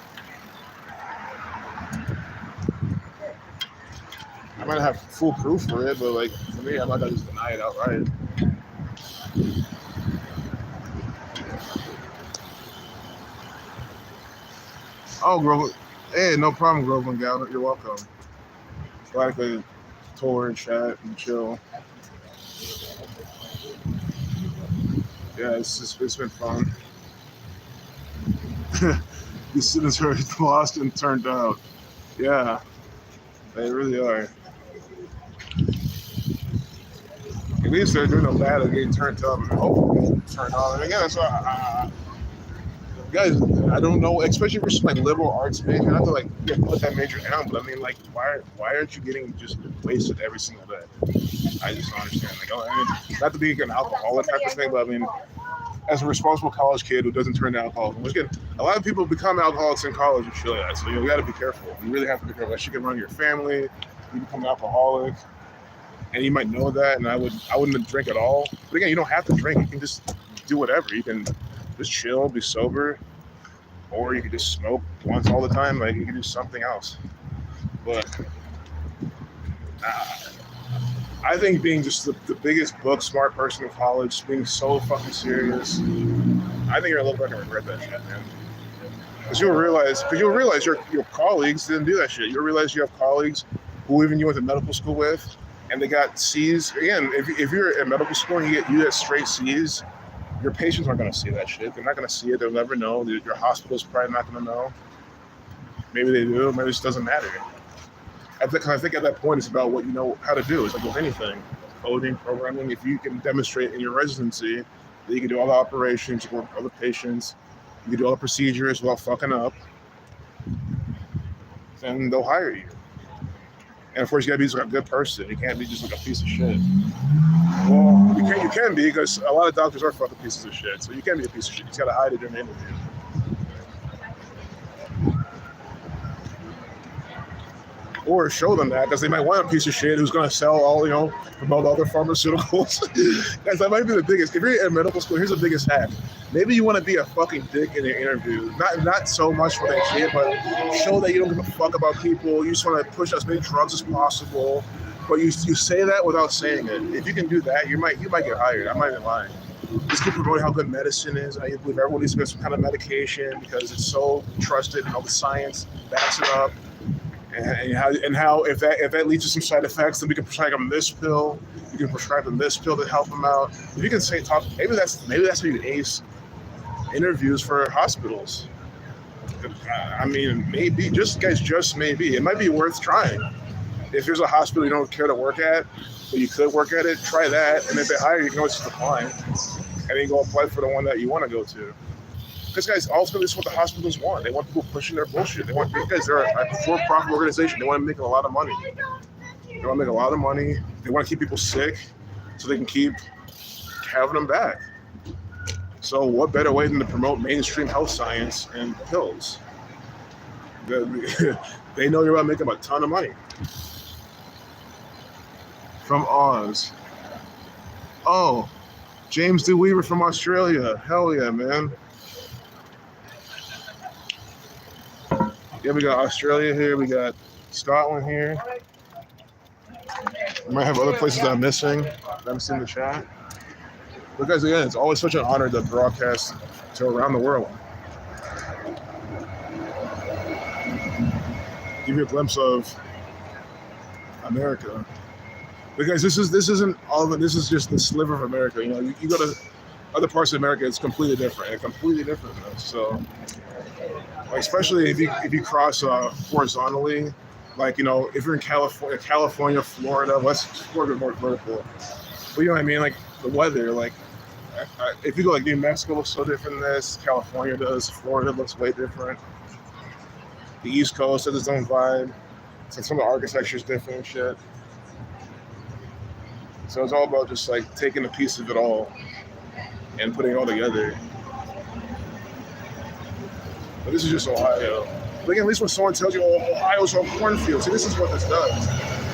I might have full proof for it, but like for me, I'm not gonna just deny it outright. Oh, Groveland. Hey, no problem, Groveland Gal. You're welcome. Glad I could tour and chat and chill. Yeah, it's been fun. These students are lost and turned out. Yeah, they really are. least they're doing no bad at getting turned up and hopefully they'll turn on. And again, so guys, I don't know, especially if you're just like liberal arts major, not to like put that major down, but I mean, like, why aren't you getting just wasted every single day? I just don't understand. Like, I mean, not to be an alcoholic type of thing, but I mean, as a responsible college kid who doesn't turn to alcohol, which again, a lot of people become alcoholics in college and shit like that. So you got to be careful. You really have to be careful. That shit can run your family. You become an alcoholic, and you might know that. And I wouldn't drink at all. But again, you don't have to drink. You can just do whatever. You can just chill, be sober, or you can just smoke once all the time. Like, you can do something else. But I think being just the biggest book smart person in college, being so fucking serious, I think you're a little bit gonna regret that shit, man. Because you'll realize your colleagues didn't do that shit. You'll realize you have colleagues who even you went to medical school with, and they got C's. Again, if you're at medical school and you get straight C's, your patients aren't gonna see that shit. They're not gonna see it. They'll never know. Your hospital's probably not gonna know. Maybe they do. Maybe it just doesn't matter. I think at that point it's about what you know how to do. It's like with anything, coding, programming. If you can demonstrate in your residency that you can do all the operations, you can work with other patients, you can do all the procedures without fucking up, then they'll hire you. And of course, you gotta be just like a good person. You can't be just like a piece of shit. Well, you can be, because a lot of doctors are fucking pieces of shit. So you can be a piece of shit. You just gotta hide it in an interview. Or show them that, because they might want a piece of shit who's going to sell all, promote other pharmaceuticals. Guys, that might be the biggest. If you're in medical school, here's the biggest hack. Maybe you want to be a fucking dick in an interview. Not so much for that shit, but show that you don't give a fuck about people. You just want to push as many drugs as possible. But you say that without saying it. If you can do that, you might get hired. I'm not even lying. Just keep promoting how good medicine is. I believe everyone needs to get some kind of medication because it's so trusted and all the science backs it up. And how if that leads to some side effects, then we can prescribe them this pill. You can prescribe them this pill to help them out. If you can maybe that's how you ace interviews for hospitals. I mean, maybe just maybe it might be worth trying. If there's a hospital you don't care to work at, but you could work at it, try that. And if they hire you, you can always just decline, and then you go apply for the one that you want to go to. Because, guys, ultimately, this is what the hospitals want. They want people pushing their bullshit. Because they're a for-profit organization. They want to make a lot of money. They want to keep people sick so they can keep having them back. So what better way than to promote mainstream health science and pills? They know you're about making a ton of money. From Oz. Oh, James D. Weaver from Australia. Hell yeah, man. Yeah, we got Australia here. We got Scotland here. We might have other places that I'm missing. I haven't seen the chat. But guys, again, it's always such an honor to broadcast to around the world. Give you a glimpse of America. Because this isn't all of it. This is just the sliver of America. You go to other parts of America, it's completely different. So. Especially if you cross horizontally, like, if you're in California, Florida, Florida more vertical. But you know what I mean? Like the weather, like if you go like New Mexico looks so different than this, California does, Florida looks way different. The East Coast has its own vibe. So some of the architecture is different and shit. So it's all about just like taking a piece of it all and putting it all together. But this is just Ohio. But again, at least when someone tells you, "Oh, Ohio's all cornfields," see, this is what this does.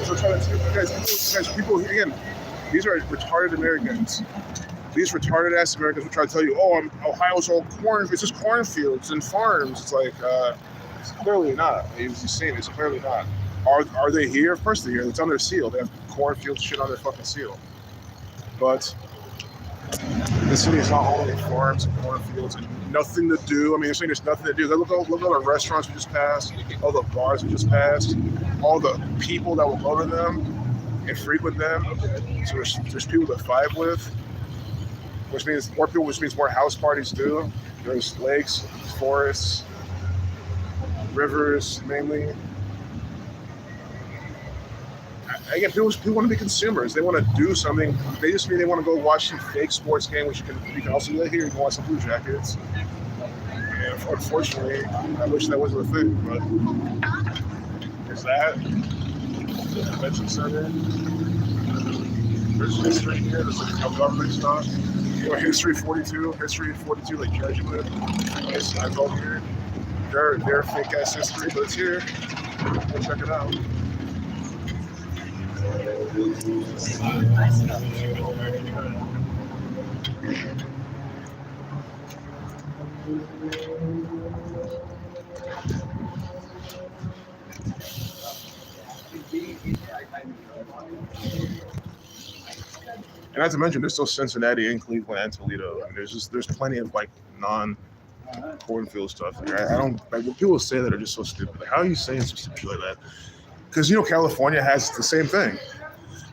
So trying to guys, people again, these are retarded Americans. These retarded ass Americans will try to tell you, "Oh, Ohio's all corn. It's just cornfields and farms." It's like, it's clearly not. You've seen it's clearly not. Are they here? Of course they're here. It's on their seal. They have cornfield shit on their fucking seal. But the city is not only farms and cornfields and nothing to do. I mean, they're saying there's nothing to do. Look at all the restaurants we just passed, all the bars we just passed, all the people that will go to them and frequent them. So there's people to vibe with, which means more people, which means more house parties too. There's lakes, forests, rivers mainly. again, people want to be consumers. They want to do something. They just mean they want to go watch some fake sports game, which you can also do that here. You can watch some Blue Jackets. And unfortunately, I wish that wasn't a thing, but there's that. The convention center. There's history here. There's like government stuff. You know, History 42, like Jesuit. It's all here. They're fake ass history, but it's here. Go check it out. And not to mention, there's still Cincinnati and Cleveland and Toledo. I mean, there's plenty of like non-cornfield stuff here. I don't like when people say that are just so stupid. Like, how are you saying some stupid shit like that? Because California has the same thing.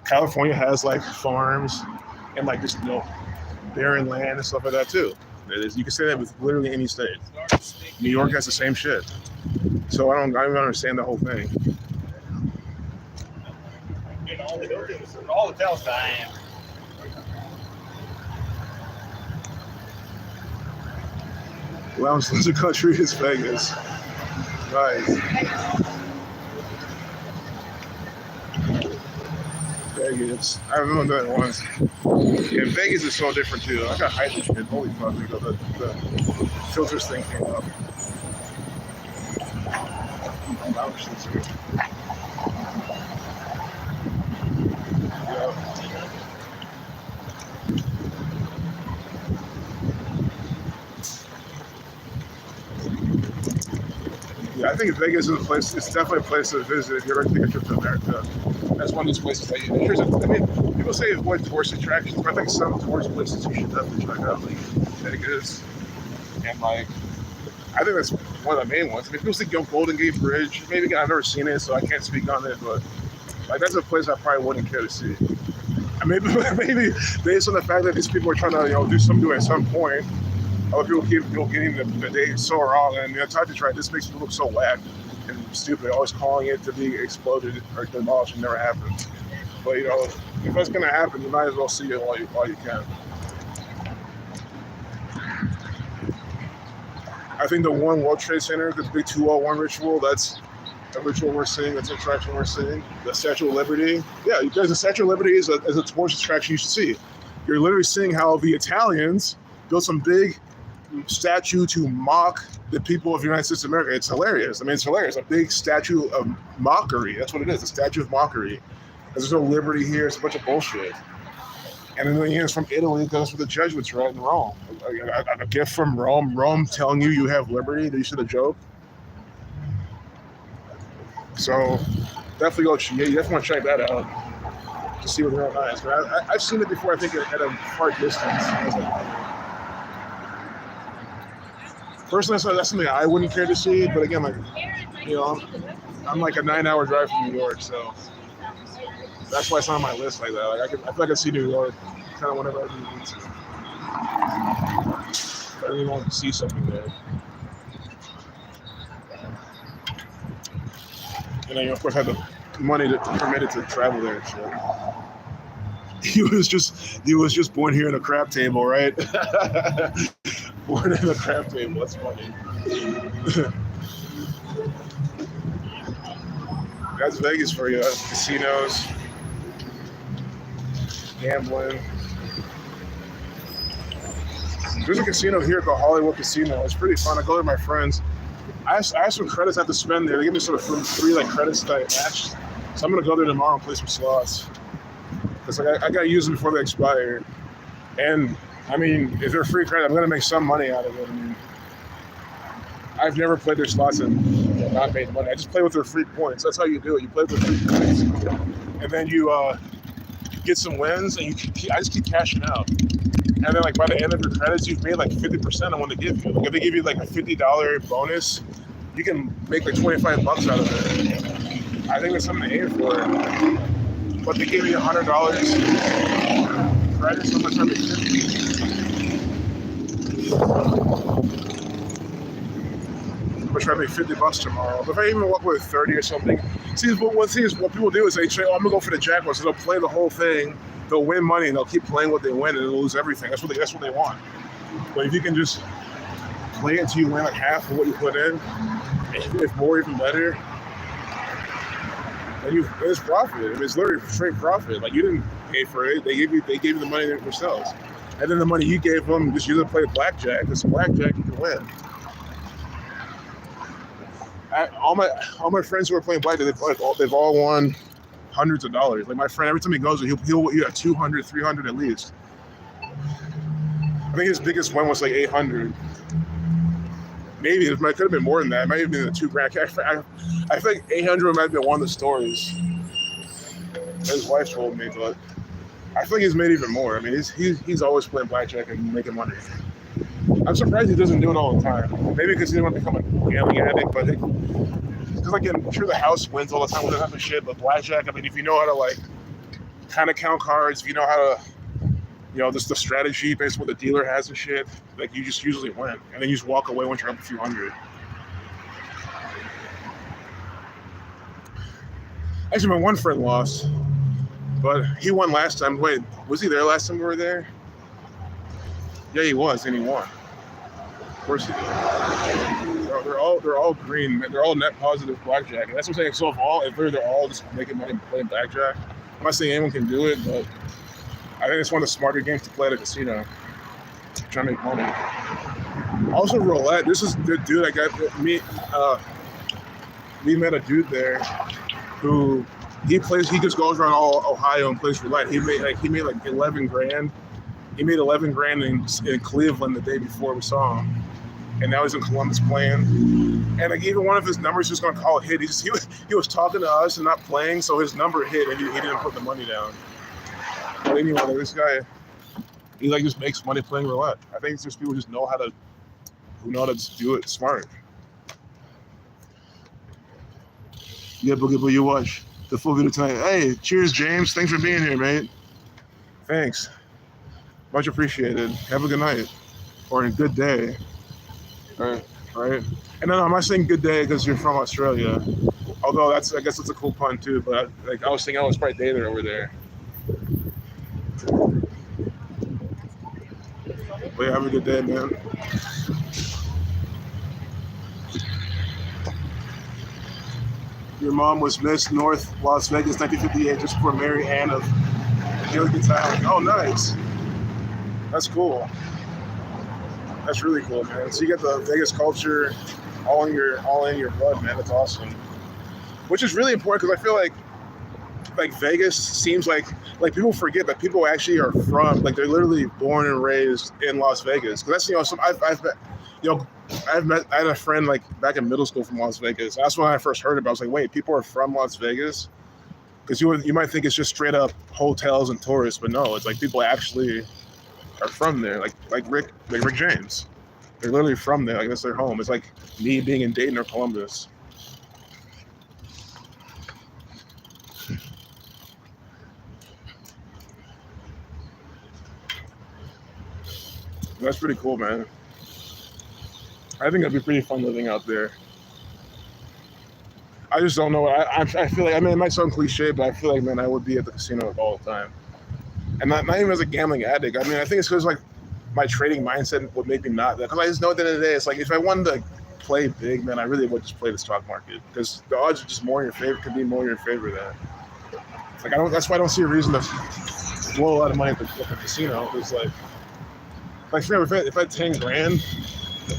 California has like farms and like just barren land and stuff like that too. You can say that with literally any state. New York has the same shit. So I don't understand the whole thing. All the tells I am. Lounge Leisure Country is Vegas. Nice. Vegas. I remember that once. Yeah, Vegas is so different too. I got hyped and shit. Holy fuck, the filters thing came up. Lounge Leisure. Yeah. Yeah, I think Vegas is a place. It's definitely a place to visit if you ever take a trip to America. That's one of these places that people say avoid tourist attractions, but I think some tourist places you should definitely check out, like Vegas, and like I think that's one of the main ones. I mean, people think Golden Gate Bridge. Maybe I've never seen it, so I can't speak on it, but like that's a place I probably wouldn't care to see. And maybe based on the fact that these people are trying to do something at some point. Other people keep getting the day so wrong, and time to try. This makes people look so whack and stupid. Always calling it to be exploded or demolished and never happens. But if that's gonna happen, you might as well see it while you can. I think the One World Trade Center, the big 201 ritual, that's a ritual we're seeing. That's an attraction we're seeing. The Statue of Liberty, yeah, because the Statue of Liberty is a tourist attraction you should see. You're literally seeing how the Italians built some big statue to mock the people of the United States of America. It's hilarious. I mean, it's hilarious. A big statue of mockery. That's what it is. A statue of mockery. There's no liberty here. It's a bunch of bullshit. And then it's from Italy because that's what the Jesuits were in Rome. A gift from Rome. Rome telling you have liberty. Did you see the joke? So definitely go. You definitely want to check that out to see what real nice. But I've seen it before. I think at a far distance. Personally, that's something I wouldn't care to see, but again, like, I'm like a 9-hour drive from New York, so that's why it's on my list like that. Like, I feel like I can see New York kind of whenever I really need to. I really want to see something there. And then, of course, I have the money to permit it to travel there. So. He was just born here in a crap table, right? Born in a crap table. That's funny. That's Vegas for you. Casinos, gambling. There's a casino here called Hollywood Casino. It's pretty fun. I go there with my friends. I have some credits I have to spend there. They give me sort of free credits that I matched. So I'm gonna go there tomorrow and play some slots. Because I gotta use them before they expire. And I mean, if they're free credit, I'm gonna make some money out of it. I mean, I've never played their slots and not made money. I just play with their free points. That's how you do it. You play with their free points, and then you get some wins, and I just keep cashing out. And then like by the end of your credits, you've made like 50% on what they give you. Like if they give you like a $50 bonus, you can make like $25 out of it. I think that's something to aim for. But they give you $100 credits, so much every 50. gonna try to make $50 tomorrow. But if I even walk with 30 or something, what people do is they say, oh, I'm gonna go for the jackpot. So they'll play the whole thing, they'll win money, and they'll keep playing what they win, and they'll lose everything. That's what they want. But if you can just play it until you win like half of what you put in, if more, even better. And it's profit. I mean, it's literally straight profit. Like you didn't pay for it; they gave you the money themselves, and then the money you gave them, just use it to play blackjack. Because blackjack, you can win. All my friends who are playing blackjack, they've all won hundreds of dollars. Like my friend, every time he goes, he'll have 200, 300 at least. I think his biggest win was like 800. Maybe it could have been more than that. It might have been $2,000. I think 800 might have been one of the stories his wife told me, but I think he's made even more. I mean, he's always playing blackjack and making money. I'm surprised he doesn't do it all the time. Maybe because he didn't want to become a gambling addict, but because like I'm sure the house wins all the time with that type of shit. But blackjack, I mean, if you know how to like kind of count cards, if you know how to, just the strategy based on what the dealer has and shit, like you just usually win, and then you just walk away once you're up a few hundred. Actually, my one friend lost, but he won last time. Wait, was he there last time we were there? Yeah, he was, and he won. Of course he did. They're all green. They're all net positive blackjack, and that's what I'm saying. So if they're all just making money playing blackjack, I'm not saying anyone can do it, but I think it's one of the smarter games to play at a casino. Trying to make money. Also, roulette. This is the dude I got me. We met a dude there who he just goes around all Ohio and plays roulette. He made like $11,000. He made $11,000 in Cleveland the day before we saw him, and now he's in Columbus playing. And like even one of his numbers just gonna call it hit. He was talking to us and not playing, so his number hit, and he didn't put the money down. But anyway, like this guy, he like just makes money playing roulette. I think it's just people just know how to do it smart. Yeah, Boogie, you watch the full video tonight. Hey, cheers, James. Thanks for being here, mate. Thanks. Much appreciated. Have a good night. Or a good day. All right. And no, I'm not saying good day because you're from Australia. Although I guess that's a cool pun too, but I was thinking I was probably day there over there. But yeah, have a good day, man. Your mom was Miss North Las Vegas 1958 just before Mary Ann of Gilligan's Island. Oh, nice. That's cool. That's really cool, man. So you get the Vegas culture all in your blood, man. That's awesome. Which is really important because I feel like Vegas seems like people forget that people actually are from, like they're literally born and raised in Las Vegas. Because that's I had a friend like back in middle school from Las Vegas. That's when I first heard about it. I was like, wait, people are from Las Vegas? Because you might think it's just straight up hotels and tourists, but no, it's like people actually are from there. Like Rick James, they're literally from there. Like that's their home. It's like me being in Dayton or Columbus. That's pretty cool, man. I think it'd be pretty fun living out there. I just don't know. I feel like, I mean, it might sound cliche, but I feel like, man, I would be at the casino all the time. And not even as a gambling addict. I mean, I think it's because, like, my trading mindset would make me not that. Because I just know at the end of the day, it's like, if I wanted to play big, man, I really would just play the stock market. Because the odds are just more in your favor, could be more in your favor than. Like, that's why I don't see a reason to blow a lot of money at the casino. It's like if I had 10 grand,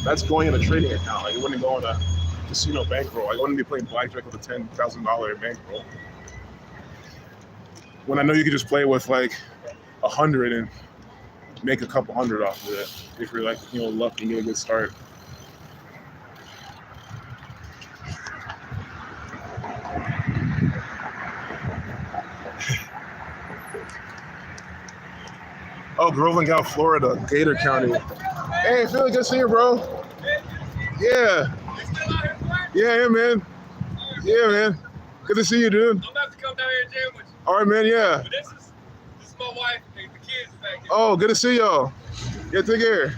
that's going in a trading account. Like, it wouldn't go in a casino bankroll. I wouldn't be playing blackjack with a $10,000 bankroll. When I know you could just play with like 100 and make a couple hundred off of it if you're like, lucky and get a good start. Oh, Groveland, Florida, Gator County. Hey, feeling good to see you, bro. Yeah. Yeah, man. Yeah, man. Good to see you, dude. I'm about to come down here and jam with you. All right, man, yeah. But this is my wife and the kids back here. Oh, good to see y'all. Yeah, take care.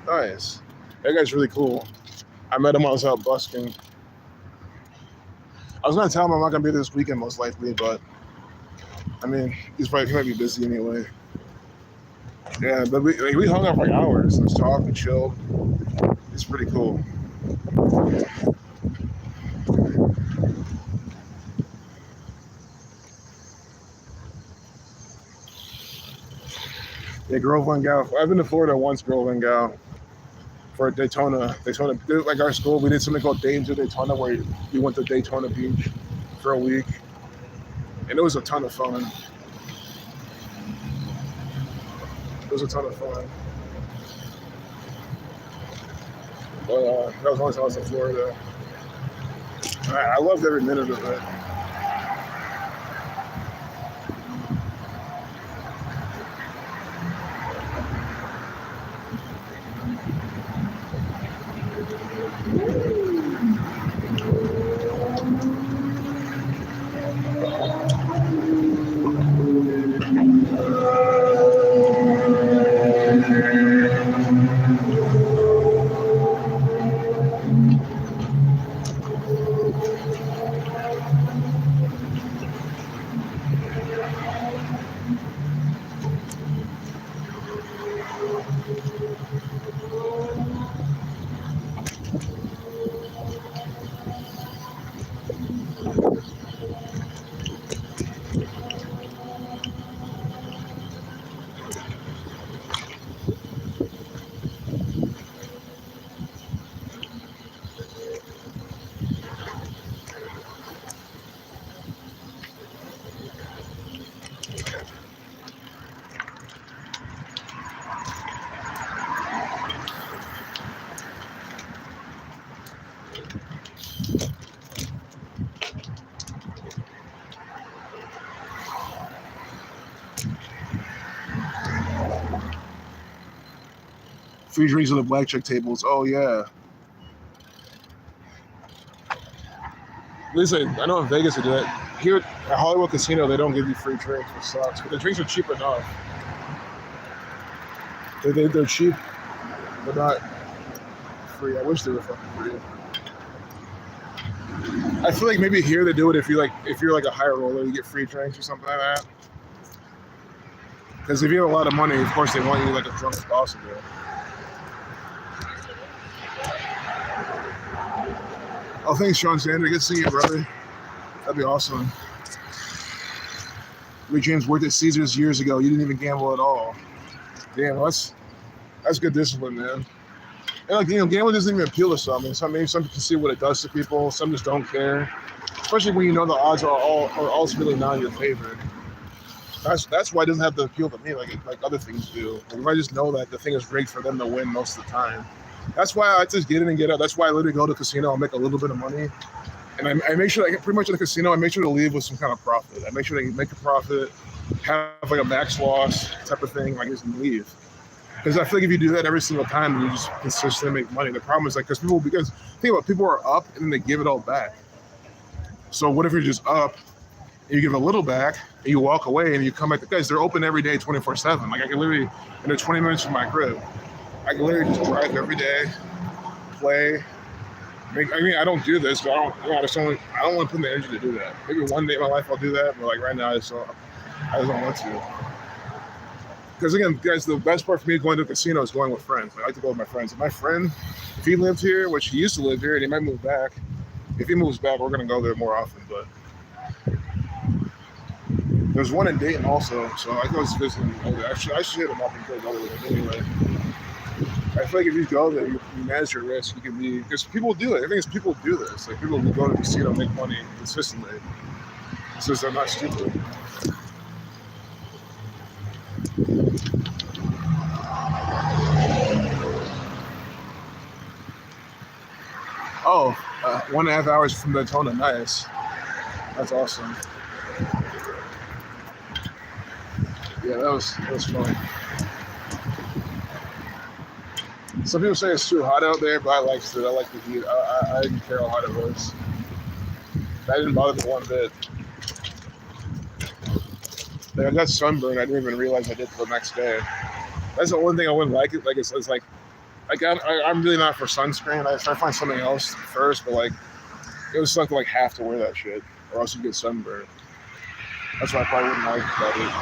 Nice. That guy's really cool. I met him when I was out busking. I was gonna tell him I'm not gonna be there this weekend most likely, but I mean, he might be busy anyway. Yeah, but we hung out for like hours. Let's talk and chill. It's pretty cool. Yeah, Grove and Gal. I've been to Florida once, Grove and Gal, for Daytona. Like our school, we did something called Dames of Daytona, where we went to Daytona Beach for a week, and it was a ton of fun. It was a ton of fun. But that was the only time I was in Florida. I loved every minute of it. Free drinks on the blackjack tables. Oh yeah. At least I know in Vegas they do that. Here at Hollywood Casino, they don't give you free drinks, which sucks. But the drinks are cheap enough. They're cheap, but not free. I wish they were fucking free. I feel like maybe here they do it if you're like a higher roller, you get free drinks or something like that. Because if you have a lot of money, of course they want you like as drunk as possible. Oh, thanks, Sean Sander. Good seeing you, brother. That'd be awesome. Lee James worked at Caesars years ago. You didn't even gamble at all. Damn, that's good discipline, man. And like, gambling doesn't even appeal to some. Maybe some can see what it does to people. Some just don't care. Especially when you know the odds are ultimately not in your favor. That's why it doesn't have the appeal to me like other things do. Like, I just know that the thing is rigged for them to win most of the time. That's why I just get in and get out. That's why I literally go to the casino. I'll make a little bit of money. And I make sure, pretty much in the casino, I make sure to leave with some kind of profit. I make sure they make a profit, have like a max loss type of thing, like just leave. Because I feel like if you do that every single time, you just consistently make money. The problem is because think about people are up and then they give it all back. So what if you're just up and you give a little back and you walk away and you come back? Guys, they're open every day 24/7. Like I can literally, and they're 20 minutes from my crib. I can literally just drive every day, play. I don't do this, but I don't want to put the energy to do that. Maybe one day in my life I'll do that, but like right now I just don't want to. Because again, guys, the best part for me going to a casino is going with friends. I like to go with my friends. If my friend, if he lived here, which he used to live here, and he might move back. If he moves back, we're gonna go there more often. But there's one in Dayton also, so I go visit him. Actually, I should hit him up and go with him anyway. I feel like if you go there, you manage your risk. You can be, because people do it. I think it's people do this. Like people who go to the casino and make money consistently. It's just they're not stupid. Oh, 1.5 hours from Daytona. Nice. That's awesome. Yeah, that was fun. Some people say it's too hot out there, but I liked it. I like the heat. I didn't care how hot it was. That didn't bother me one bit. Like, I got sunburned. I didn't even realize I did till the next day. That's the only thing I wouldn't like it. Like it's like Like I'm really not for sunscreen. I try to find something else first, but like it was something like have to wear that shit, or else you get sunburned. That's what I probably wouldn't like about it.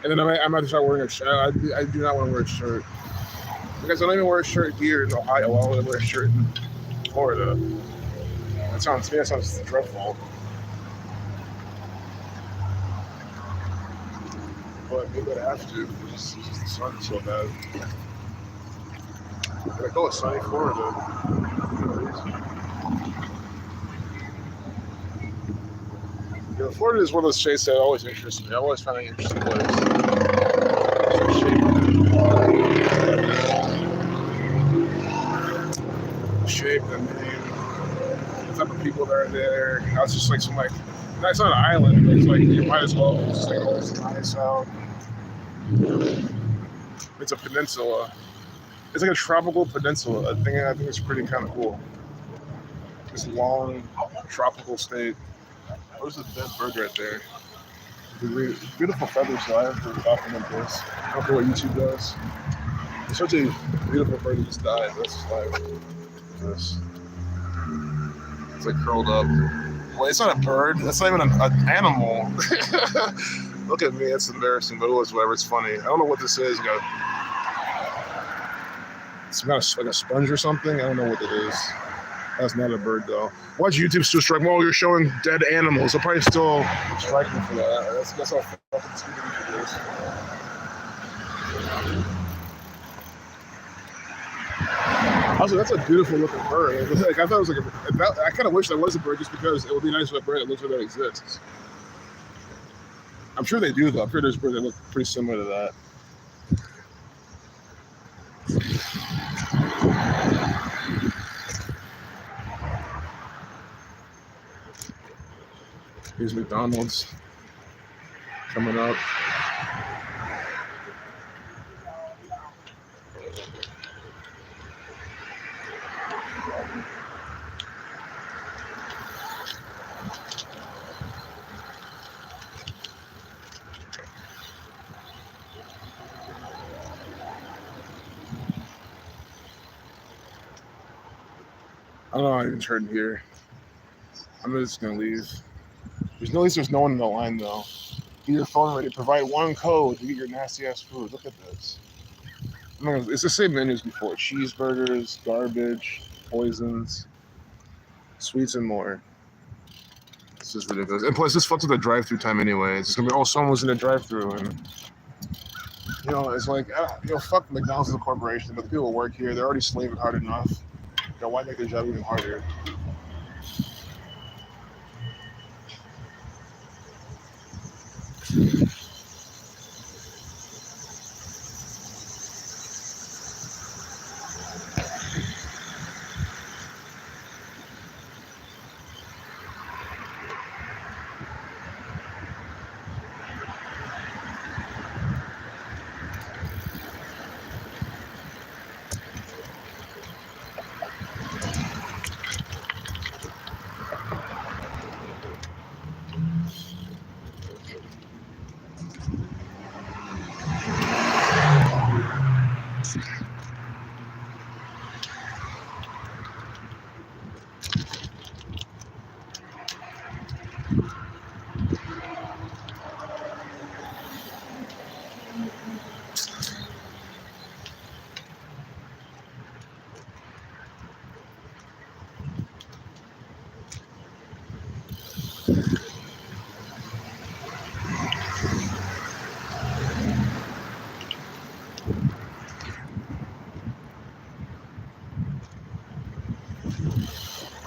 And then I might start wearing a shirt. I do not want to wear a shirt because I don't even wear a shirt here in Ohio. I want to wear a shirt in Florida. That sounds dreadful. But maybe I have to because the sun is so bad. I call it sunny Florida. Yeah, Florida is one of those states that always interests me. I always find it an interesting place. Shape, the name, the type of people that are there. I was just like some like, it's not an island, but it's like you might as well. It's just like oh, it's nice out. It's a peninsula. It's like a tropical peninsula. I think it's pretty kind of cool. This long tropical state. There's a dead bird right there. Beautiful feathers though. I have to document this. I don't know what YouTube does. It's such a beautiful bird that just died. That's just like this. It's like curled up. Well, it's not a bird. That's not even an animal. Look at me. It's embarrassing, but it was whatever. It's funny. I don't know what this is. It's kind of like a sponge or something. I don't know what it is. That's not a bird though. Watch YouTube still strike me while you're showing dead animals. They'll probably still strike me for that. That's how fucking stupid it is. Also, that's a beautiful looking bird. Like, I thought it was like I kind of wish that was a bird just because it would be nice with a bird that looks like that exists. I'm sure they do though. I'm sure there's birds that look pretty similar to that. Here's McDonald's coming up. I don't know how I even turned here. I'm just gonna leave. At least there's no one in the line though. Get your phone ready. Provide one code to get your nasty ass food. Look at this. It's the same menu as before. Cheeseburgers, garbage, poisons, sweets, and more. This is ridiculous. And plus, this fucks with the drive-through time anyway. It's gonna be someone was in the drive-through, and it's like fuck McDonald's as a corporation, but the people who work here, they're already slaving hard enough. Why make their job even harder?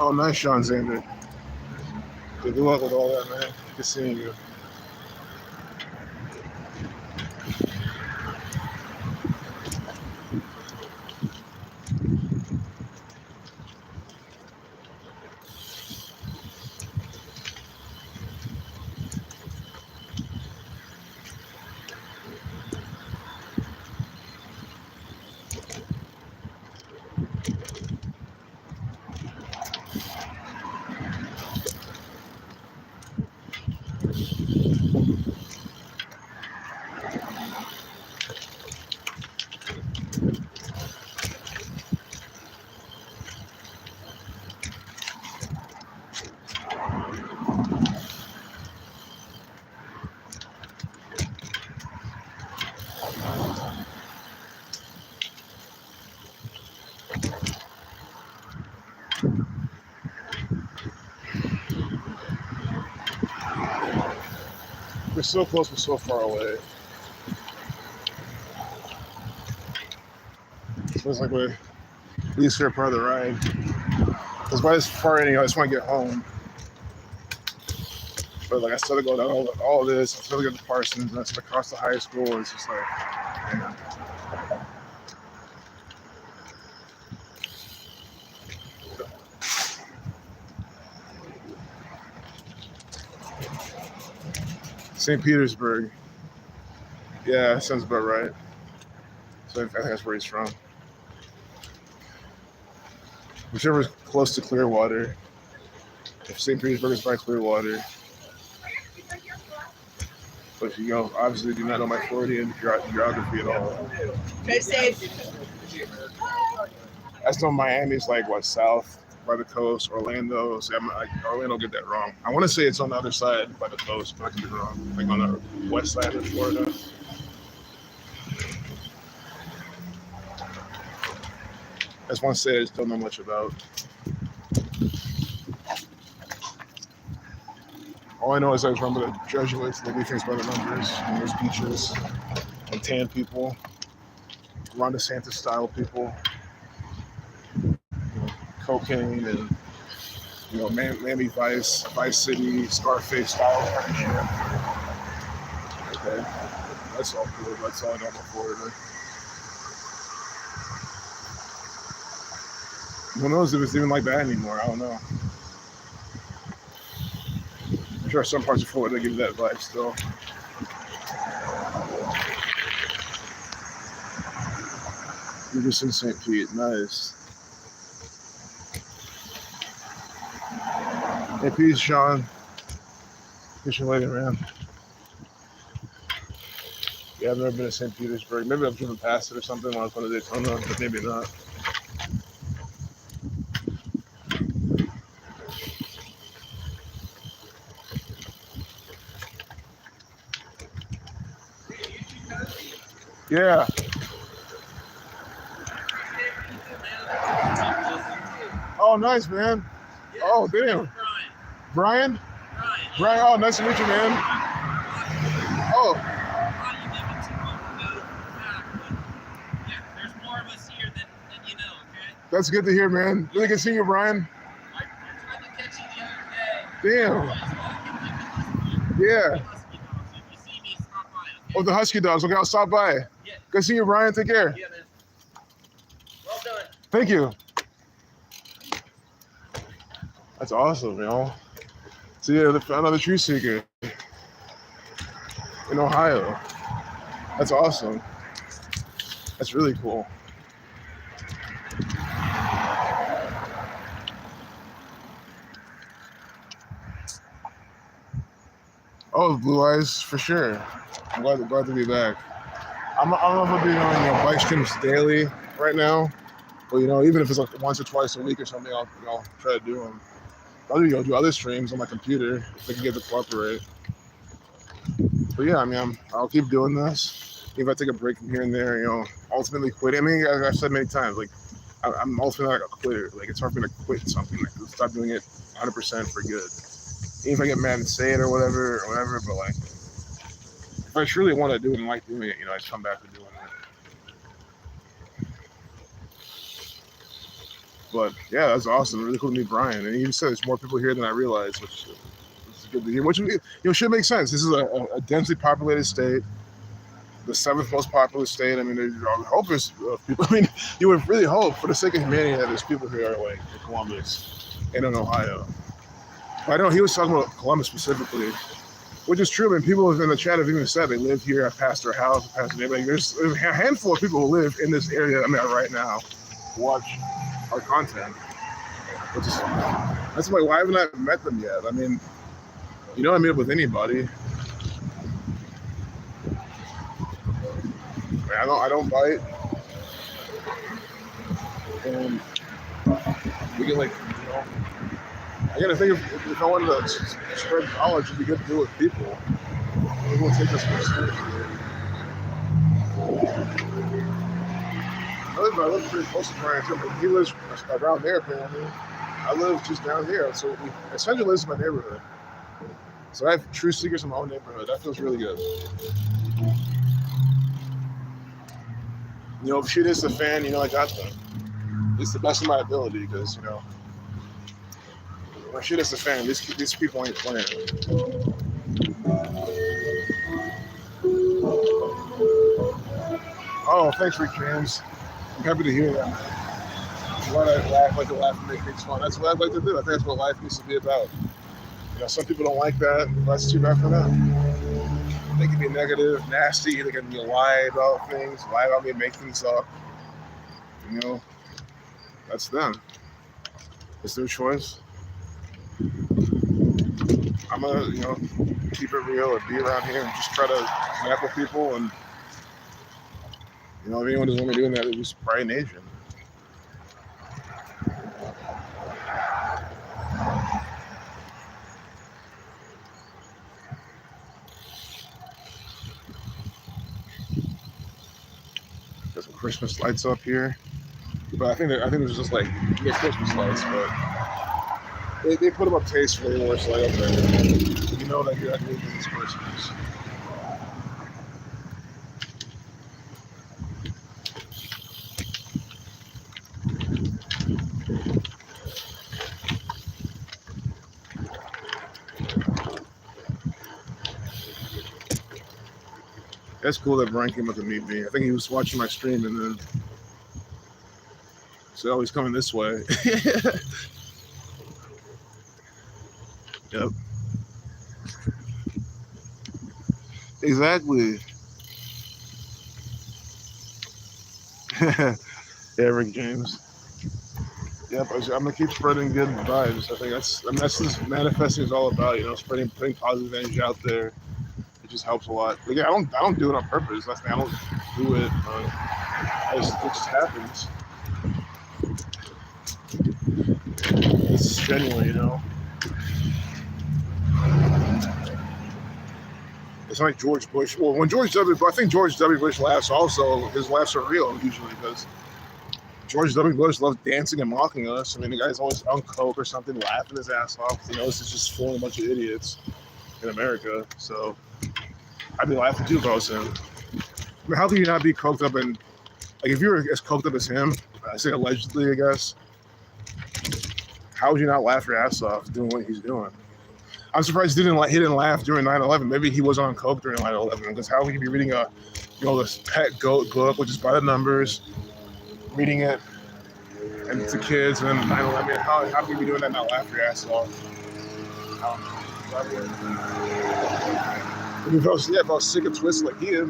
Oh, nice, Sean Xander. Good luck with all that, man. Good seeing you. We're so close, but so far away. Feels like we're at least here part of the ride. Because by this far in, I just want to get home. But like I still to go down all this, I still to get to Parsons, and I still to cross the high school. It's just like, man. St. Petersburg. Yeah, that sounds about right. So I think that's where he's from. Whichever is close to Clearwater. If St. Petersburg is by Clearwater. But if you go, obviously do not know my Floridian geography at all. Stay safe. I just know Miami's like what, south by the coast, Orlando. So Orlando, get that wrong. I want to say it's on the other side by the coast, but I could be wrong. Like on the west side of Florida. I just want to say I just don't know much about. All I know is I was remember the Jesuits, they do things by the numbers, and there's beaches and tan people, Ron DeSantis style people, cocaine and Miami Vice City, Scarface style kind of shit. Okay, that's all cool. That's all I know about Florida. Who knows if it's even like that anymore? I don't know. I'm sure some parts of Florida give that vibe still. You're just in St. Pete. Nice. Hey, peace, Sean. Catch you later, man. Yeah, I've never been to St. Petersburg. Maybe I've driven past it or something when I was going to Daytona, but maybe not. Yeah. Oh, nice, man. Oh, damn. Brian? Brian, oh, nice to meet you, man. Oh. There's more of us here than you know, okay? That's good to hear, man. Really good seeing you, Brian. I tried to catch you the other day. Damn. Yeah. If you see me, stop by, okay? Oh, the Husky Dogs. Okay, I'll stop by. Yeah. Good seeing you, Brian. Take care. Yeah, man. Well done. Thank you. That's awesome, So yeah, another truth seeker in Ohio. That's awesome. That's really cool. Oh, Blue Eyes for sure. I'm glad to be back. I don't know if I'll be doing bike streams daily right now, but even if it's like once or twice a week or something, I'll try to do them. I'll do other streams on my computer if I can get it to cooperate. But yeah, I'll keep doing this. If I take a break from here and there, ultimately quit. As I've said many times, like I'm ultimately like a quitter. Like it's hard for me to quit something, like stop doing it 100% for good. Even if I get mad and say it or whatever, but like if I truly want to do it and like doing it, I just come back to doing it. But yeah, that's awesome. Really cool to meet Brian. And he said there's more people here than I realized, which is good to hear. Which should make sense. This is a densely populated state, the 7th most populous state. I hope there's people. You would really hope, for the sake of humanity, that there's people here like in Columbus and in Ohio. But I know he was talking about Columbus specifically, which is true. People in the chat have even said they live here. I passed their house, I passed their neighborhood. There's a handful of people who live in this area I'm at right now. Watch our content. That's why haven't I met them yet? I meet up with anybody. I don't bite. And we can I gotta think if I wanted to spread knowledge, it'd be good to do it with people. People will take us more seriously. I live pretty close to Brian too, but he lives around there apparently. I live just down here, so he essentially lives in my neighborhood. So I have true secrets in my own neighborhood. That feels really good. You know, if shit is the fan, you know, I got them. It's the best of my ability because, you know, when shit is the fan, these people ain't playing. Oh, thanks, Rick James. I'm happy to hear that, man. I'm glad I like to laugh and make things fun. That's what I'd like to do. I think that's what life needs to be about. You know, some people don't like that. That's too bad for them. They can be negative, nasty. They can lie about things, lie about me, make things up. You know, that's them. It's their choice. I'm gonna, you know, keep it real or be around here and just try to connect with people. And you know, if anyone doesn't want me doing that, they're just probably an Asian. Got some Christmas lights up here, but I think it was just like the Christmas lights, but they put them up tastefully where it's like, okay, you know that you're not leaving this Christmas. That's cool that Brian came up to meet me. I think he was watching my stream and then said, oh, he's coming this way. Yep. Exactly. Yeah, Rick James. Yep, I'm gonna keep spreading good vibes. I think that's what manifesting is all about. You know, putting positive energy out there. It just helps a lot. Like, I don't do it on purpose. That's the thing. I don't do it. It just happens. It's genuine, you know. It's like George Bush. Well, when I think George W. Bush laughs also, his laughs are real usually because George W. Bush loved dancing and mocking us. I mean, the guy's always on coke or something, laughing his ass off. You know, this is just fooling a bunch of idiots in America. So I'd be laughing too if I was him. I mean, how could you not be coked up and, like, if you were as coked up as him, I say allegedly, I guess, how would you not laugh your ass off doing what he's doing? I'm surprised he didn't laugh during 9/11. Maybe he wasn't on coke during 9/11 because how would you be reading this pet goat book, which is by the numbers, reading it and to kids, and then 9/11. How can you be doing that and not laugh your ass off? If I was sick and twisted like he is,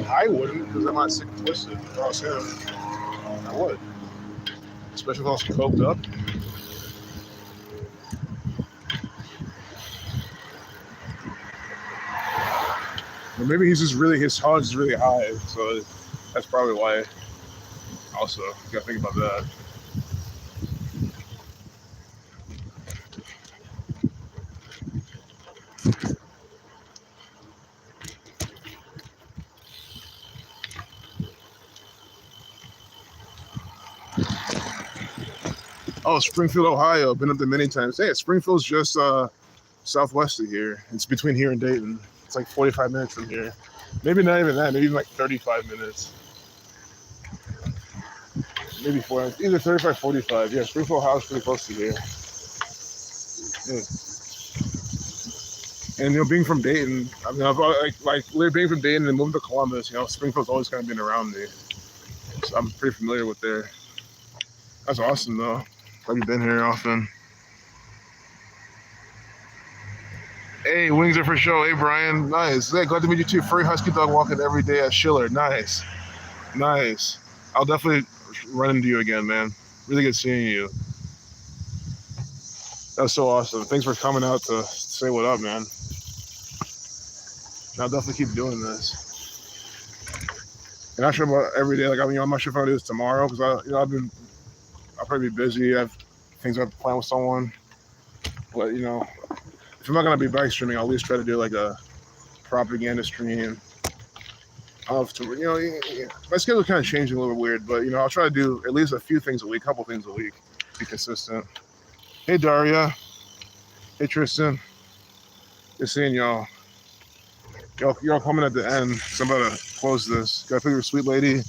I wouldn't because I'm not sick and twisted. If I was him, I would. Especially if I was coked up. Or maybe his tolerance is really high, so that's probably why. Also, you gotta think about that. Oh, Springfield, Ohio. Been up there many times. Hey, Springfield's just southwest of here. It's between here and Dayton. It's like 45 minutes from here. Maybe not even that. Maybe even like 35 minutes. Maybe 40. Either 35, 45. Yeah, Springfield, Ohio is pretty close to here. Yeah. And, you know, being from Dayton, I mean, I've being from Dayton and moving to Columbus, you know, Springfield's always kind of been around me. So I'm pretty familiar with there. That's awesome, though. Have you been here often? Hey, wings are for show. Hey, Brian. Nice. Hey, glad to meet you too. Furry husky dog walking every day at Schiller. Nice. Nice. I'll definitely run into you again, man. Really good seeing you. That was so awesome. Thanks for coming out to say what up, man. I'll definitely keep doing this. And I'm sure about every day. Like, I mean, I'm not sure if I'll do this tomorrow because I'll probably be busy. I have things I have to plan with someone. But, you know, if I'm not going to be bike streaming, I'll at least try to do like a propaganda stream. My schedule's kind of changing a little weird, but, you know, I'll try to do at least a few things a week, couple things a week, be consistent. Hey, Daria. Hey, Tristan. Good seeing y'all. Y'all coming at the end, so I'm about to close this. Got to your sweet lady.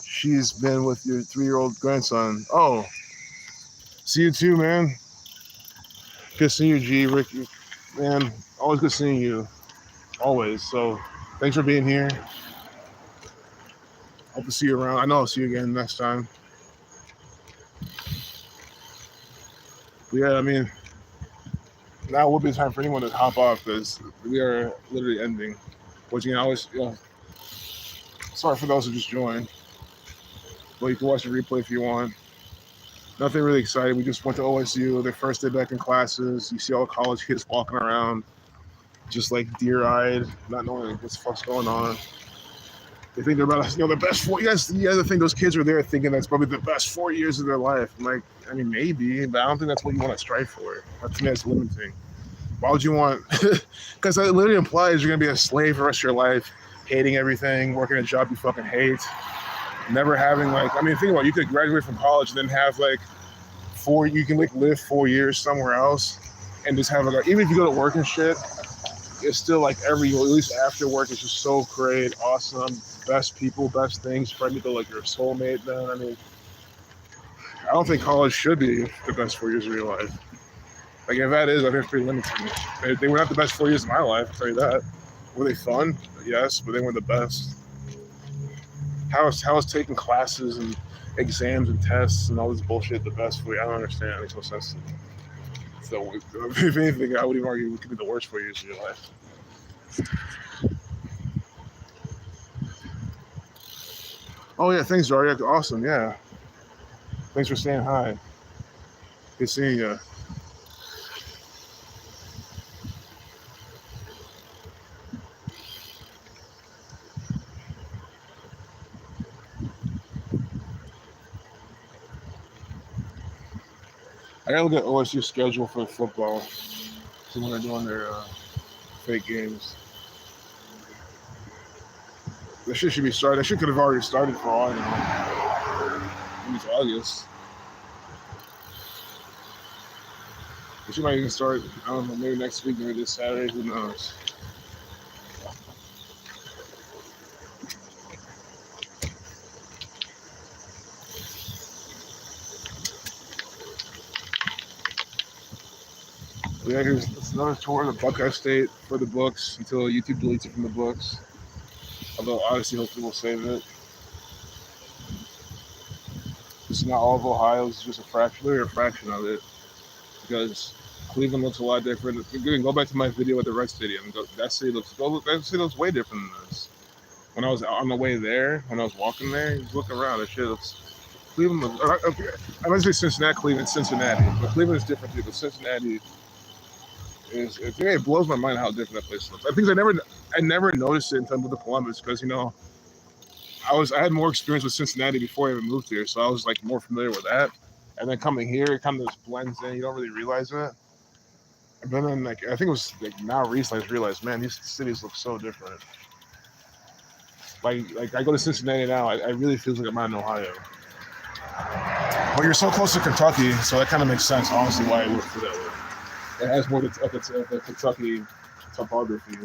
She's been with your 3-year-old grandson. Oh, see you too, man. Good seeing you, G. Rick, man. Always good seeing you. Always. So, thanks for being here. Hope to see you around. I know I'll see you again next time. But yeah, I mean, now would be the time for anyone to hop off because we are literally ending. Which you can always, sorry for those who just joined. But you can watch the replay if you want. Nothing really exciting. We just went to OSU, their first day back in classes. You see all the college kids walking around, just like deer-eyed, not knowing what the fuck's going on. They think they're about, the best 4 years. The other thing, those kids are there thinking that's probably the best 4 years of their life. I'm like, I mean, maybe, but I don't think that's what you want to strive for. That to me, that's limiting. Why would you want? Because that literally implies you're gonna be a slave for the rest of your life, hating everything, working a job you fucking hate, never having think about it, you could graduate from college and then have you can live 4 years somewhere else and just have even if you go to work and shit, it's still at least after work, it's just so great, awesome, best people, best things, probably your soulmate then. I mean, I don't think college should be the best 4 years of your life. If that is, I think it's pretty limiting. They were not the best 4 years of my life, I'll tell you that. Were they fun? Yes, but they weren't the best. How is taking classes and exams and tests and all this bullshit the best for you? I don't understand. It makes no sense to me. So, if anything, I would even argue it could be the worst 4 years of your life. Oh, yeah, thanks, Daria. Awesome, yeah. Thanks for saying hi. Good seeing you. I gotta look at OSU's schedule for football. See when they're doing their fake games. That shit should be started. That shit could have already started for all I know. It's August. She might even start, I don't know, maybe next week, maybe this Saturday, who knows. Yeah, here's another tour of Buckeye State for the books until YouTube deletes it from the books. Although, obviously, hopefully we'll save it. This is not all of Ohio, it's just a fraction of it. Because Cleveland looks a lot different. Go back to my video at the Red Stadium. That city looks way different than this. When I was on the way there, when I was walking there, just looking around, that shit looks. Cleveland. I might say Cincinnati, Cleveland, Cincinnati, but Cleveland is different too. But Cincinnati is. It blows my mind how different that place looks. I think I never noticed it until I moved to Columbus because I had more experience with Cincinnati before I even moved here, so I was more familiar with that. And then coming here, it kind of just blends in. You don't really realize it. But then, I think it was now recently I just realized, man, these cities look so different. I go to Cincinnati now, I really feel like I'm out in Ohio. But you're so close to Kentucky, so that kind of makes sense, honestly, why it looks that way. It has more of the Kentucky topography.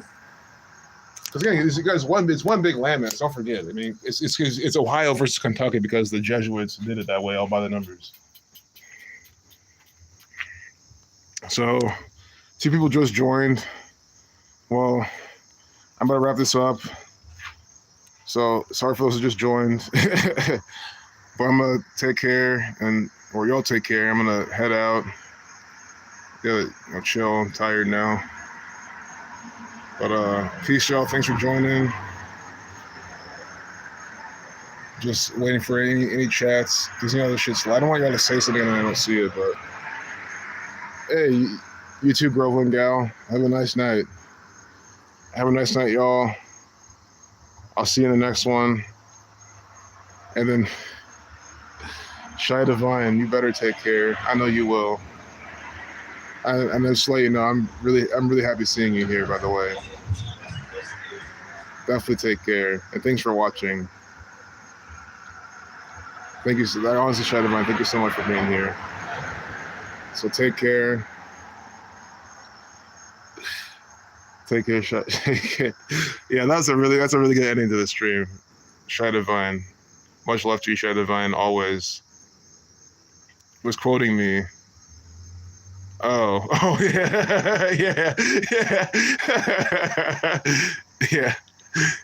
Because again, it's one big landmass. Don't forget. I mean, it's Ohio versus Kentucky because the Jesuits did it that way, all by the numbers. So, two people just joined. Well, I'm gonna wrap this up. So sorry for those who just joined, but I'm gonna take care, or y'all take care. I'm gonna head out. Gotta chill. I'm tired now. But peace, y'all. Thanks for joining. Just waiting for any chats. Because this shit's. I don't want y'all to say something and I don't see it, but hey, YouTube Groveland gal, have a nice night. Have a nice night, y'all. I'll see you in the next one. And then, Shy Divine, you better take care. I know you will. And just to let you know, I'm really happy seeing you here, by the way. Definitely take care. And thanks for watching. Thank you. Honestly, Shy Divine, thank you so much for being here. So take care. Take care, yeah, that's a really good ending to the stream. Shy Divine. Much love to you, Shy Divine, always. Was quoting me. Oh yeah,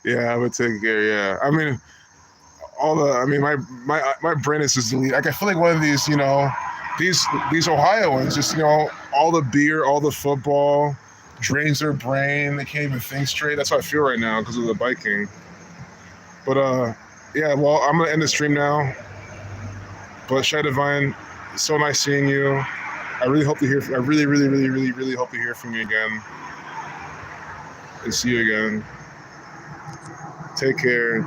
yeah. I would take care. Yeah, I mean, my brain is just deleted. Like I feel like one of these, these Ohioans, just all the beer, all the football, drains their brain. They can't even think straight. That's how I feel right now because of the biking. But yeah. Well, I'm gonna end the stream now. But Shy Divine, so nice seeing you. I really hope to hear. I really hope to hear from you again and see you again. Take care.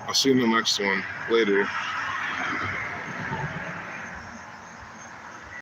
I'll see you in the next one. Later.